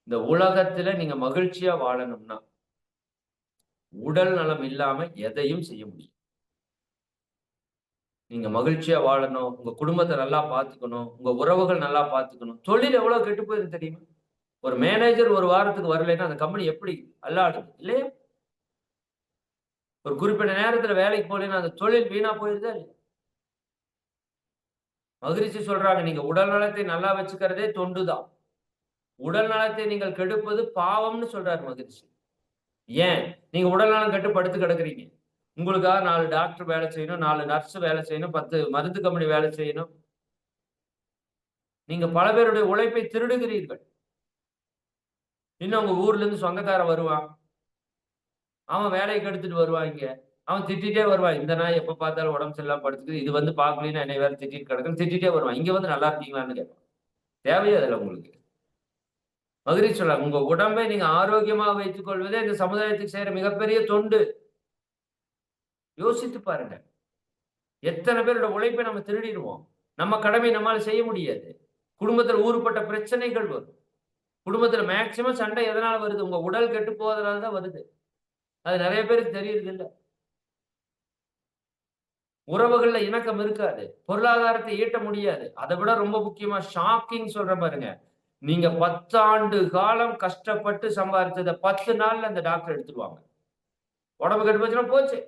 Speaker 2: இந்த உலகத்துல நீங்க மகிழ்ச்சியா வாழணும்னா, உடல் நலம் இல்லாம எதையும் செய்ய முடியும். நீங்க மகிழ்ச்சியா வாழணும், உங்க குடும்பத்தை நல்லா பார்த்துக்கணும், உங்க உறவுகள் நல்லா பார்த்துக்கணும். தொழில் எவ்வளவு கெட்டு போயிருக்கு தெரியுமா? ஒரு மேனேஜர் ஒரு வாரத்துக்கு வரலைன்னா அந்த கம்பெனி எப்படி அல்லாடுது இல்லையா? ஒரு குறிப்பிட்ட நேரத்துல வேலைக்கு போகலைன்னா அந்த தொழில் வீணா போயிருதா இல்லையா? மகிழ்ச்சி சொல்றாங்க, நீங்க உடல் நலத்தை நல்லா வச்சுக்கிறதே தொண்டுதான். உடல் நலத்தை நீங்கள் கெடுப்பது பாவம்னு சொல்றாரு மகிழ்ச்சி. ஏன்? நீங்க உடல் நலம் கெட்டு படுத்து கிடக்குறீங்க. உங்களுக்காக 4 டாக்டர் வேலை செய்யணும், 4 நர்ஸ் வேலை செய்யணும், 10 மருந்து கம்பெனி வேலை செய்யணும். நீங்க பல பேருடைய உழைப்பை திருடுகிறீர்கள். இன்னும் உங்க ஊர்ல இருந்து சொந்தக்காரன் வருவான். அவன் வேலையை கெடுத்துட்டு வருவான் இங்க. அவன் திட்டிட்டே வருவான். இந்த நாய் எப்ப பார்த்தாலும் உடம்பு சரியில்லாம படுத்துக்குது. இது வந்து பார்க்கலைன்னா என்னை வேற திட்டிட்டு கிடக்குன்னு திட்டிட்டே வருவான். இங்க வந்து நல்லா இருக்கீங்களான்னு கேட்பான். தேவையே அதில்ல உங்களுக்கு. மகிழ்ச்சி சொல்றாங்க, உங்க உடம்பை நீங்க ஆரோக்கியமாக வைத்துக் கொள்வதே இந்த சமுதாயத்துக்கு செய்யற மிகப்பெரிய தொண்டு. யோசித்து பாருங்க. எத்தனை பேரோட உழைப்பை நம்ம திருடிடுவோம். நம்ம கடமை நம்மால செய்ய முடியாது. குடும்பத்துல ஊருப்பட்ட பிரச்சனைகள் வரும். குடும்பத்துல மேக்சிமம் சண்டை எதனால வருது? உங்க உடல் கெட்டு போவதனால தான் வருது. அது நிறைய பேருக்கு தெரியுது இல்ல. உறவுகள்ல இணக்கம் இருக்காது. பொருளாதாரத்தை ஈட்ட முடியாது. அதை விட ரொம்ப முக்கியமா ஷாக்கிங் சொல்ற பாருங்க. நீங்க 10 ஆண்டு காலம் கஷ்டப்பட்டு சம்பாதிச்சத 10 நாள்ல அந்த டாக்டர் எடுத்துருவாங்க. உடம்பு கெட்டு போச்சுன்னா போச்சு.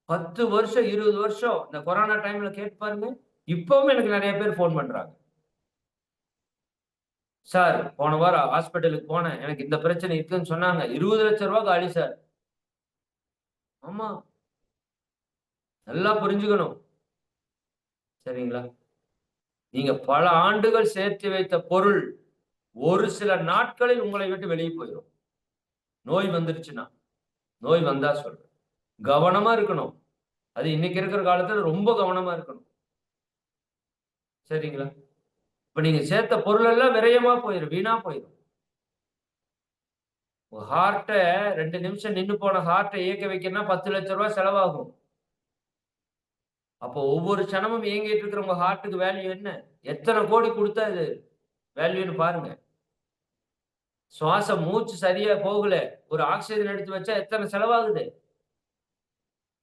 Speaker 2: 10 வருஷம் 20 வருஷம் இந்த கொரோனா டைம்ல கேட்டு பாருங்க. இப்பவும் எனக்கு நிறைய பேர் போன் பண்றாங்க. சார், போன வாரம் ஹாஸ்பிட்டலுக்கு போனேன். எனக்கு இந்த பிரச்சனை இருக்குன்னு சொன்னாங்க. 20 லட்சம் ரூபாய் காலி சார். ஆமா. நல்லா புரிஞ்சுக்கணும். சரிங்களா? நீங்க பல ஆண்டுகள் சேர்த்து வைத்த பொருள் ஒரு சில நாட்களில் உங்களை விட்டு வெளியே போயிடும். நோய் வந்துருச்சுன்னா. நோய் வந்தா சொல்றேன். கவனமா இருக்கணும். அது இன்னைக்கு இருக்கிற காலத்துல ரொம்ப கவனமா இருக்கணும். சரிங்களா? இப்ப நீங்க சேர்த்த பொருள் எல்லாம் விரயமா போயிரும். வீணா போயிரும். உங்க ஹார்ட்ட 2 நிமிஷம் நின்னு போன ஹார்ட்ட இயக்க வைக்கணும்னா 10 லட்சம் ரூபாய் செலவாகும். அப்போ ஒவ்வொரு க்ஷணமும் இயங்கிட்டு இருக்கிற உங்க ஹார்ட்டுக்கு வேல்யூ என்ன? எத்தனை கோடி கொடுத்தா இது வேல்யூன்னு பாருங்க. சுவாசம் மூச்சு சரியா போகல. ஒரு ஆக்சிஜன் எடுத்து வச்சா எத்தனை செலவாகுது?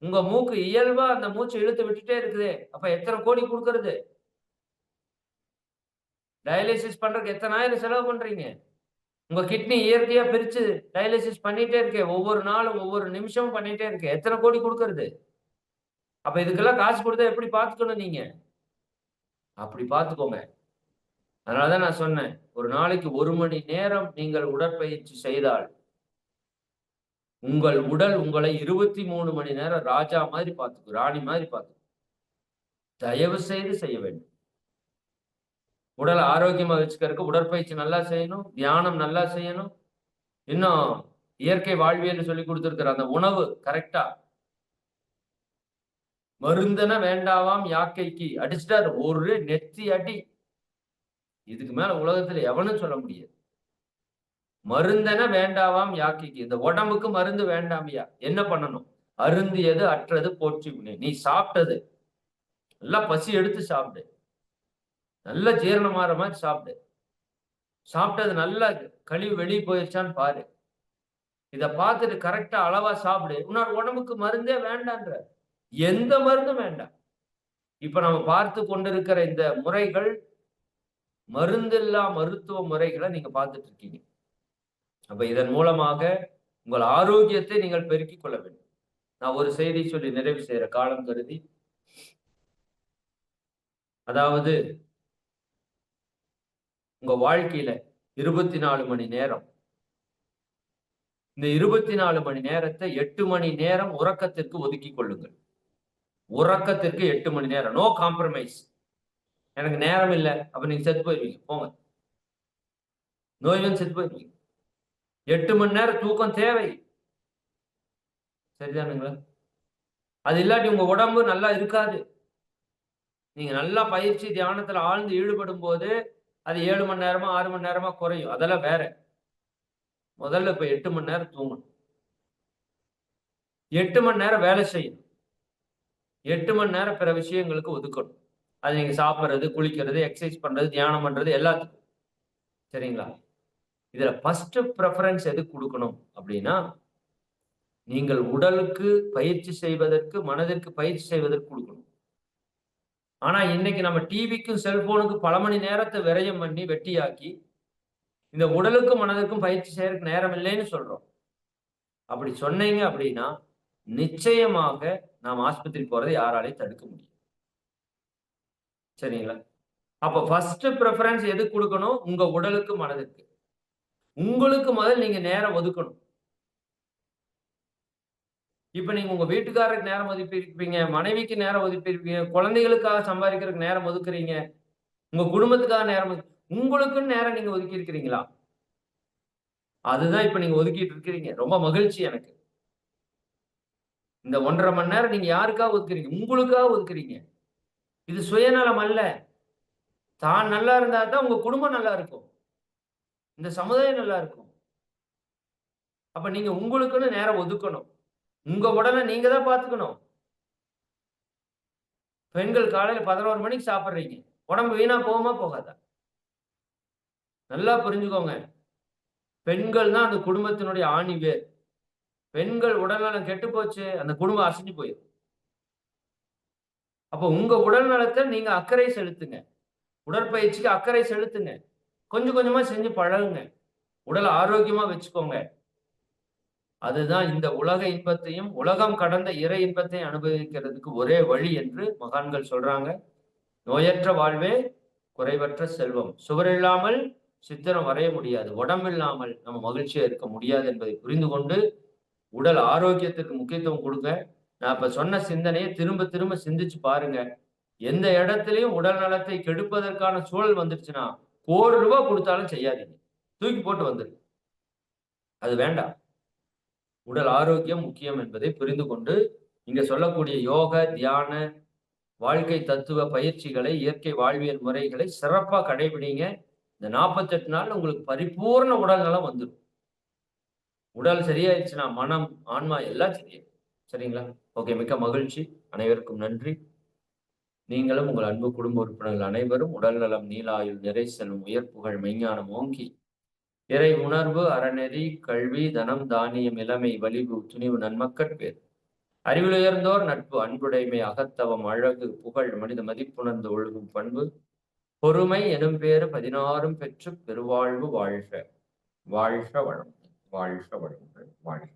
Speaker 2: உங்க மூக்கு இயல்பா அந்த மூச்சு இழுத்து விட்டுட்டே இருக்குது. அப்ப எத்தனை கோடி கொடுக்கறது? டயாலிசிஸ் பண்றதுக்கு எத்தனை ஆயிரம் செலவு பண்றீங்க? உங்க கிட்னி இயற்கையா பிரிச்சு டயாலிசிஸ் பண்ணிட்டே இருக்கே. ஒவ்வொரு நாளும் ஒவ்வொரு நிமிஷமும் பண்ணிட்டே இருக்கே. எத்தனை கோடி கொடுக்கறது? அப்ப இதுக்கெல்லாம் காசு கொடுத்தா எப்படி பார்த்துக்கணும் நீங்க? அப்படி பார்த்துக்கோங்க. அதனாலதான் நான் சொன்னேன், ஒரு நாளைக்கு 1 மணி நேரம் நீங்கள் உடற்பயிற்சி செய்தால் உங்கள் உடல் உங்களை 23 மணி நேரம் ராஜா மாதிரி பார்த்துக்கும், ராணி மாதிரி பார்த்துக்கும். தயவு செய்து செய்ய வேண்டும். உடல் ஆரோக்கியமா வச்சுக்கிறதுக்கு உடற்பயிற்சி நல்லா செய்யணும், தியானம் நல்லா செய்யணும். இன்னும் இயற்கை வாழ்வியல் சொல்லி கொடுத்திருக்கிற அந்த உணவு கரெக்டா. மருந்தன வேண்டாவாம் யாக்கைக்கு அடிச்சிட்டாரு ஒரு நெத்தி அடி. இதுக்கு மேல உலகத்துல எவனும் சொல்ல முடியாது. மருந்தன வேண்டாவாம் யாக்கைக்கு. இந்த உடம்புக்கு மருந்து வேண்டாமையா? என்ன பண்ணணும்? அருந்தியது அற்றது போற்றி உண்ணு. நீ சாப்பிட்டது நல்லா பசி எடுத்து சாப்பிடு, நல்ல ஜீரணமாற மாதிரி சாப்பிடு. சாப்பிட்டது நல்லா கழிவு வெளியே போயிடுச்சான்னு பாரு. இத பார்த்துட்டு கரெக்டா அளவா சாப்பிடு. உன்னோட உடம்புக்கு மருந்தே வேண்டான்ற, எந்த மருந்தும் வேண்டாம். இப்ப நம்ம பார்த்து கொண்டிருக்கிற இந்த முறைகள் மருந்தில்லா மருத்துவ முறைகளை நீங்க பார்த்துட்டு இருக்கீங்க. அப்ப இதன் மூலமாக உங்கள் ஆரோக்கியத்தை நீங்கள் பெருக்கிக் கொள்ள வேண்டும். நான் ஒரு செய்தி சொல்லி நிறைவு செய்யற காலம் கருதி, அதாவது உங்க வாழ்க்கையில 24 மணி நேரம், இந்த 24 மணி நேரத்தை 8 மணி நேரம் உறக்கத்திற்கு ஒதுக்கிக் கொள்ளுங்கள். உறக்கத்திற்கு 8 மணி நேரம், நோ காம்ப்ரமைஸ். எனக்கு நேரம் இல்லை, அப்ப நீங்க செத்து போயிருவீங்க, போங்க. நோய் வந்து செத்து போயிருவீங்க. 8 மணி நேரம் தூக்கம் தேவை, சரிதானுங்களா? அது இல்லாட்டி உங்க உடம்பு நல்லா இருக்காது. நீங்க நல்லா பயிற்சி தியானத்துல ஆழ்ந்து ஈடுபடும் போது அது 7 மணி நேரமா 6 மணி நேரமா குறையும். அதெல்லாம் வேற. முதல்ல இப்ப 8 மணி நேரம் தூங்கணும், 8 மணி நேரம் வேலை செய்யணும், 8 மணி நேரம் பிற விஷயங்களுக்கு ஒதுக்கணும். அது நீங்க சாப்பிடுறது, குளிக்கிறது, எக்ஸசைஸ் பண்றது, தியானம் பண்றது, எல்லாத்துக்கும். சரிங்களா? இதுல ஃபர்ஸ்ட் ப்ரெஃபரன்ஸ் எதுக்கு கொடுக்கணும் அப்படின்னா, நீங்கள் உடலுக்கு பயிற்சி செய்வதற்கு, மனதிற்கு பயிற்சி செய்வதற்கு கொடுக்கணும். ஆனா இன்னைக்கு நம்ம டிவிக்கும் செல்போனுக்கும் பல மணி நேரத்தை விரயம் பண்ணி வெட்டியாக்கி இந்த உடலுக்கும் மனதுக்கும் பயிற்சி செய்யறதுக்கு நேரம் இல்லைன்னு சொல்றோம். அப்படி சொன்னீங்க அப்படின்னா நிச்சயமாக நாம் ஆஸ்பத்திரி போறதை யாராலையும் தடுக்க முடியும். சரிங்களா? அப்ப ஃபர்ஸ்ட் ப்ரெஃபரன்ஸ் எதுக்கு கொடுக்கணும்? உங்க உடலுக்கு மனதுக்கு. உங்களுக்கு முதல் நீங்க நேரம் ஒதுக்கணும். இப்ப நீங்க உங்க வீட்டுக்காரருக்கு நேரம் ஒதுக்கியிருப்பீங்க, மனைவிக்கு நேரம் ஒதுக்கியிருப்பீங்க, குழந்தைகளுக்காக சம்பாதிக்கிறதுக்கு நேரம் ஒதுக்குறீங்க, உங்க குடும்பத்துக்காக நேரம் உங்களுக்குன்னு நேரம் நீங்க ஒதுக்கி இருக்கிறீங்களா? அதுதான் இப்ப நீங்க ஒதுக்கிட்டு இருக்கிறீங்க. ரொம்ப மகிழ்ச்சி எனக்கு. இந்த 1.5 மணி நேரம் நீங்க யாருக்காக ஒதுக்குறீங்க? உங்களுக்காக ஒதுக்குறீங்க. இது சுயநலம் அல்ல. தான் நல்லா இருந்தா தான் உங்க குடும்பம் நல்லா இருக்கும், இந்த சமுதாயம் நல்லா இருக்கும். அப்ப நீங்க உங்களுக்குன்னு நேரம் ஒதுக்கணும். உங்க உடலை நீங்க தான் பார்த்துக்கணும். பெண்கள் காலையில 11 மணிக்கு சாப்பிடுறீங்க, உடம்பு வீணா போகுமா போகாதா? நல்லா புரிஞ்சுக்கோங்க. பெண்கள் தான் அந்த குடும்பத்தினுடைய ஆணி வேர். பெண்கள் உடல்நலம் கெட்டு போச்சு, அந்த குடும்பம் அசைஞ்சு போயிடும். அப்ப உங்க உடல் நலத்தை நீங்க அக்கறை செலுத்துங்க. உடற்பயிற்சிக்கு அக்கறை செலுத்துங்க. கொஞ்சம் கொஞ்சமா செஞ்சு பழகுங்க. உடல் ஆரோக்கியமா வச்சுக்கோங்க. அதுதான் இந்த உலக இன்பத்தையும் உலகம் கடந்த இறை இன்பத்தையும் அனுபவிக்கிறதுக்கு ஒரே வழி என்று மகான்கள் சொல்றாங்க. நோயற்ற வாழ்வே குறைவற்ற செல்வம். சுவர் இல்லாமல் சித்திரம் வரைய முடியாது. உடம்பு இல்லாமல் நம்ம மகிழ்ச்சியா இருக்க முடியாது என்பதை புரிந்து கொண்டு உடல் ஆரோக்கியத்திற்கு முக்கியத்துவம் கொடுங்க. நான் இப்ப சொன்ன சிந்தனையை திரும்ப திரும்ப சிந்திச்சு பாருங்க. எந்த இடத்துலயும் உடல் நலத்தை கெடுப்பதற்கான சூழல் வந்துருச்சுன்னா ₹1,00,00,000 கொடுத்தாலும் செய்யாதீங்க. தூக்கி போட்டு வந்துருங்க. அது வேண்டாம். உடல் ஆரோக்கியம் முக்கியம் என்பதை புரிந்து கொண்டு இங்க சொல்லக்கூடிய யோக, தியான, வாழ்க்கை தத்துவ பயிற்சிகளை, இயற்கை வாழ்வியல் முறைகளை சிறப்பா கடைபிடிங்க. இந்த 48 நாள் உங்களுக்கு பரிபூர்ண உடல் நலம் வந்துடும். உடல் சரியாயிடுச்சுன்னா மனம், ஆன்மா எல்லாம் சரியாயிடும். சரிங்களா? ஓகே, மிக்க மகிழ்ச்சி. அனைவருக்கும் நன்றி. நீங்களும் உங்கள் அன்பு குடும்ப உறுப்பினர்கள் அனைவரும் உடல் நலம், நீலாயுள், நிறை செல்வம், உயர் புகழ், மெய்ஞானம் ஓங்கி இறை உணர்வு, அறநெறி, கல்வி, தனம், தானியம், இளமை, வலிவு, துணிவு, நன்மக்கட்பேர், அறிவில் உயர்ந்தோர் நட்பு, அன்புடைமை, அகத்தவம், அழகு, புகழ், மனித மதிப்புணர்ந்து ஒழுகும் பண்பு, பொறுமை எனும் பேறு 16 பெற்று பெருவாழ்வு வாழ்க. வாழ்க வளம், வாழ்க வளமுடன், வாழ்க.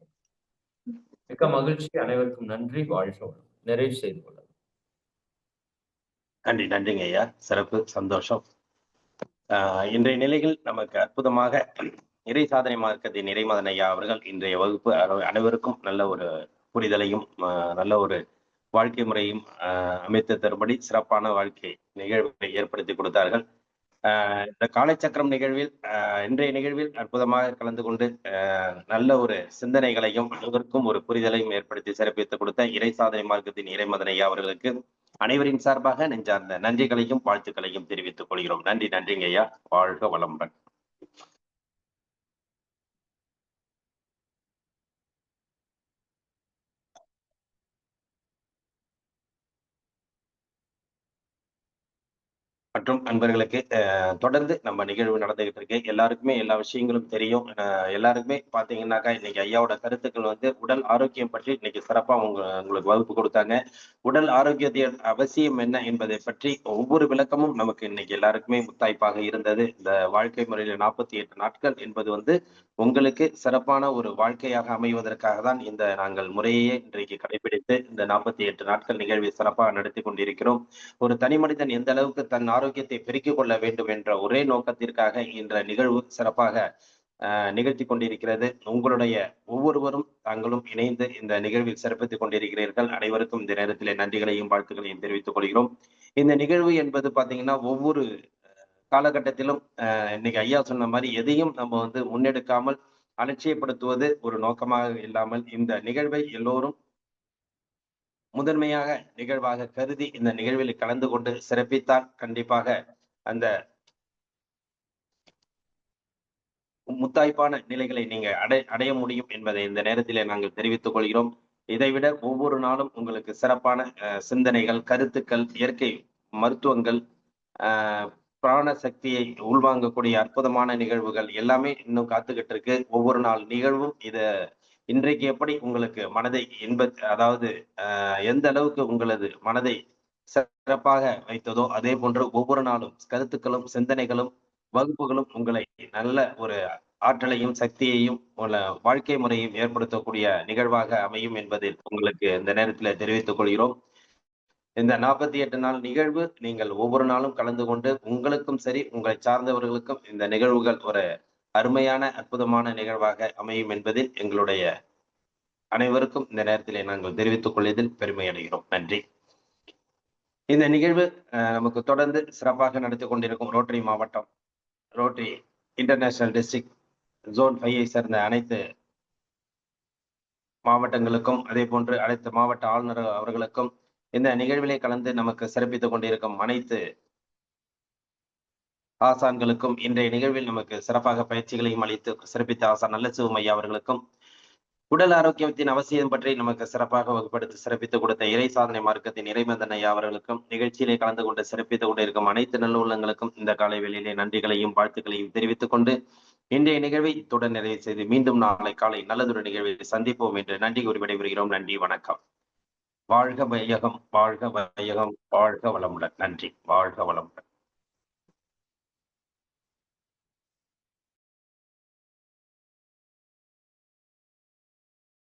Speaker 2: மிக்க மகிழ்ச்சி. அனைவருக்கும் நன்றி. வாழ்க வளம். நிறைவு செய்து கொள்ளலாம்.
Speaker 1: நன்றிங்க ஐயா. சிறப்பு, சந்தோஷம். இன்றைய நிலையில் நமக்கு அற்புதமாக இறை சாதனை மார்க்கத்தின் இறைமதன் ஐயா அவர்கள் இன்றைய வகுப்பு அனைவருக்கும் நல்ல ஒரு புரிதலையும் நல்ல ஒரு வாழ்க்கை முறையும் அமைத்து தரும்படி சிறப்பான வாழ்க்கை நிகழ்வை ஏற்படுத்தி கொடுத்தார்கள். இந்த காலைச்சக்கரம் நிகழ்வில் இன்றைய நிகழ்வில் அற்புதமாக கலந்து கொண்டு நல்ல ஒரு சிந்தனைகளையும் அனைவருக்கும் ஒரு புரிதலையும் ஏற்படுத்தி சிறப்பித்து கொடுத்த இறை சாதனை மார்க்கத்தின் இறைமதன் ஐயா அவர்களுக்கு அனைவரின் சார்பாக நெஞ்சார்ந்த நன்றிகளையும் வாழ்த்துக்களையும் தெரிவித்துக் கொள்கிறோம். நன்றிங்க ஐயா. வாழ்க வளமுடன். மற்றும் அன்பர்களுக்கு தொடர்ந்து நம்ம நிகழ்வு நடந்துகிட்டு இருக்கு. எல்லாருக்குமே எல்லா விஷயங்களும் தெரியும். எல்லாருக்குமே பாத்தீங்கன்னாக்கா இன்னைக்கு ஐயாவோட கருத்துக்கள் வந்து உடல் ஆரோக்கியம் பற்றி இன்னைக்கு சிறப்பா உங்களுக்கு வகுப்பு கொடுத்தாங்க. உடல் ஆரோக்கியத்தின் அவசியம் என்ன என்பதை பற்றி ஒவ்வொரு விளக்கமும் நமக்கு இன்னைக்கு எல்லாருக்குமே முத்தாய்ப்பாக இருந்தது. இந்த வாழ்க்கை முறையில 48 நாட்கள் என்பது வந்து உங்களுக்கு சிறப்பான ஒரு வாழ்க்கையாக அமைவதற்காக தான் இந்த நாங்கள் முறையே இன்றைக்கு கடைபிடித்து இந்த 48 நாட்கள் நிகழ்வை சிறப்பாக நடத்தி கொண்டிருக்கிறோம். ஒரு தனி மனிதன் எந்த அளவுக்கு தன் ஆரோக்கியத்தை பெருக்கிக் கொள்ள வேண்டும் என்ற ஒரே நோக்கத்திற்காக இன்ற நிகழ்வு சிறப்பாக நிகழ்த்தி கொண்டிருக்கிறது. உங்களுடைய ஒவ்வொருவரும் தாங்களும் இணைந்து இந்த நிகழ்வில் சிறப்பித்துக் கொண்டிருக்கிறீர்கள். அனைவருக்கும் இந்த நேரத்திலே நன்றிகளையும் வாழ்த்துக்களையும் தெரிவித்துக் கொள்கிறோம். இந்த நிகழ்வு என்பது பாத்தீங்கன்னா ஒவ்வொரு காலகட்டத்திலும் இன்னைக்கு ஐயா சொன்ன மாதிரி எதையும் நம்ம வந்து முன்னெடுக்காமல் அலட்சியப்படுத்துவது ஒரு நோக்கமாக இல்லாமல் இந்த நிகழ்வை எல்லோரும் முதன்மையாக நிகழ்வாக கருதி இந்த நிகழ்வில் கலந்து கொண்டு சிறப்பித்தால் கண்டிப்பாக அந்த முத்தாய்ப்பான நிலைகளை நீங்க அடைய முடியும் என்பதை இந்த நேரத்திலே நாங்கள் தெரிவித்துக் கொள்கிறோம். இதைவிட ஒவ்வொரு நாளும் உங்களுக்கு சிறப்பான சிந்தனைகள், கருத்துக்கள், இயற்கை மருத்துவங்கள், பிராண சக்தியை உள்வாங்கக்கூடிய அற்புதமான நிகழ்வுகள் எல்லாமே இன்னும் காத்துக்கிட்டு இருக்கு. ஒவ்வொரு நாள் நிகழ்வும் இன்றைக்கு எப்படி உங்களுக்கு மனதை அதாவது எந்த அளவுக்கு உங்களது மனதை சிறப்பாக வைத்ததோ அதே போன்று ஒவ்வொரு நாளும் கருத்துக்களும், சிந்தனைகளும், வகுப்புகளும் உங்களை நல்ல ஒரு ஆற்றலையும், சக்தியையும், வாழ்க்கை முறையும் ஏற்படுத்தக்கூடிய நிகழ்வாக அமையும் என்பதில் உங்களுக்கு இந்த நேரத்தில் தெரிவித்துக் கொள்கிறோம். இந்த 48 நாள் நிகழ்வு நீங்கள் ஒவ்வொரு நாளும் கலந்து கொண்டு உங்களுக்கும் சரி, உங்களை சார்ந்தவர்களுக்கும் இந்த நிகழ்வுகள் ஒரு அருமையான, அற்புதமான நிகழ்வாக அமையும் என்பதில் எங்களுடைய அனைவருக்கும் இந்த நேரத்திலே நாங்கள் தெரிவித்துக் கொள்வதில் பெருமை அடைகிறோம். நன்றி. இந்த நிகழ்வு நமக்கு தொடர்ந்து சிறப்பாக நடத்தி கொண்டிருக்கும் ரோட்டரி மாவட்டம், ரோட்டரி இன்டர்நேஷனல் டிஸ்ட்ரிக்ட் ஜோன் 5ஐ சேர்ந்த அனைத்து மாவட்டங்களுக்கும், அதே போன்று அனைத்து மாவட்ட ஆளுநர் அவர்களுக்கும், இந்த நிகழ்விலே கலந்து நமக்கு சிறப்பித்துக் கொண்டிருக்கும் அனைத்து ஆசான்களுக்கும், இன்றைய நிகழ்வில் நமக்கு சிறப்பாக பயிற்சிகளையும் அளித்து சிறப்பித்த ஆசான் நல்லசிவம் ஐயா அவர்களுக்கும், உடல் ஆரோக்கியத்தின் அவசியம் பற்றி நமக்கு சிறப்பாக வகுப்படுத்தி சிறப்பித்துக் கொடுத்த இறை சாதனை மார்க்கத்தின் இறைமந்தன் ஐயா அவர்களுக்கும், நிகழ்ச்சியிலே கலந்து கொண்டு சிறப்பித்துக் கொண்டிருக்கும் அனைத்து நல்லுள்ளங்களுக்கும் இந்த காலை வேளையிலே நன்றிகளையும் வாழ்த்துக்களையும் தெரிவித்துக் கொண்டு இன்றைய நிகழ்வை இத்துடன் நிறைவு செய்து மீண்டும் நாளை காலை நல்லதொரு நிகழ்வில் சந்திப்போம் என்று நன்றி கூறி விடைபெறுகிறோம். நன்றி, வணக்கம். வாழ்க வையகம், வாழ்க வையகம், வாழ்க வளமுடன். நன்றி. வாழ்க வளமுடன்.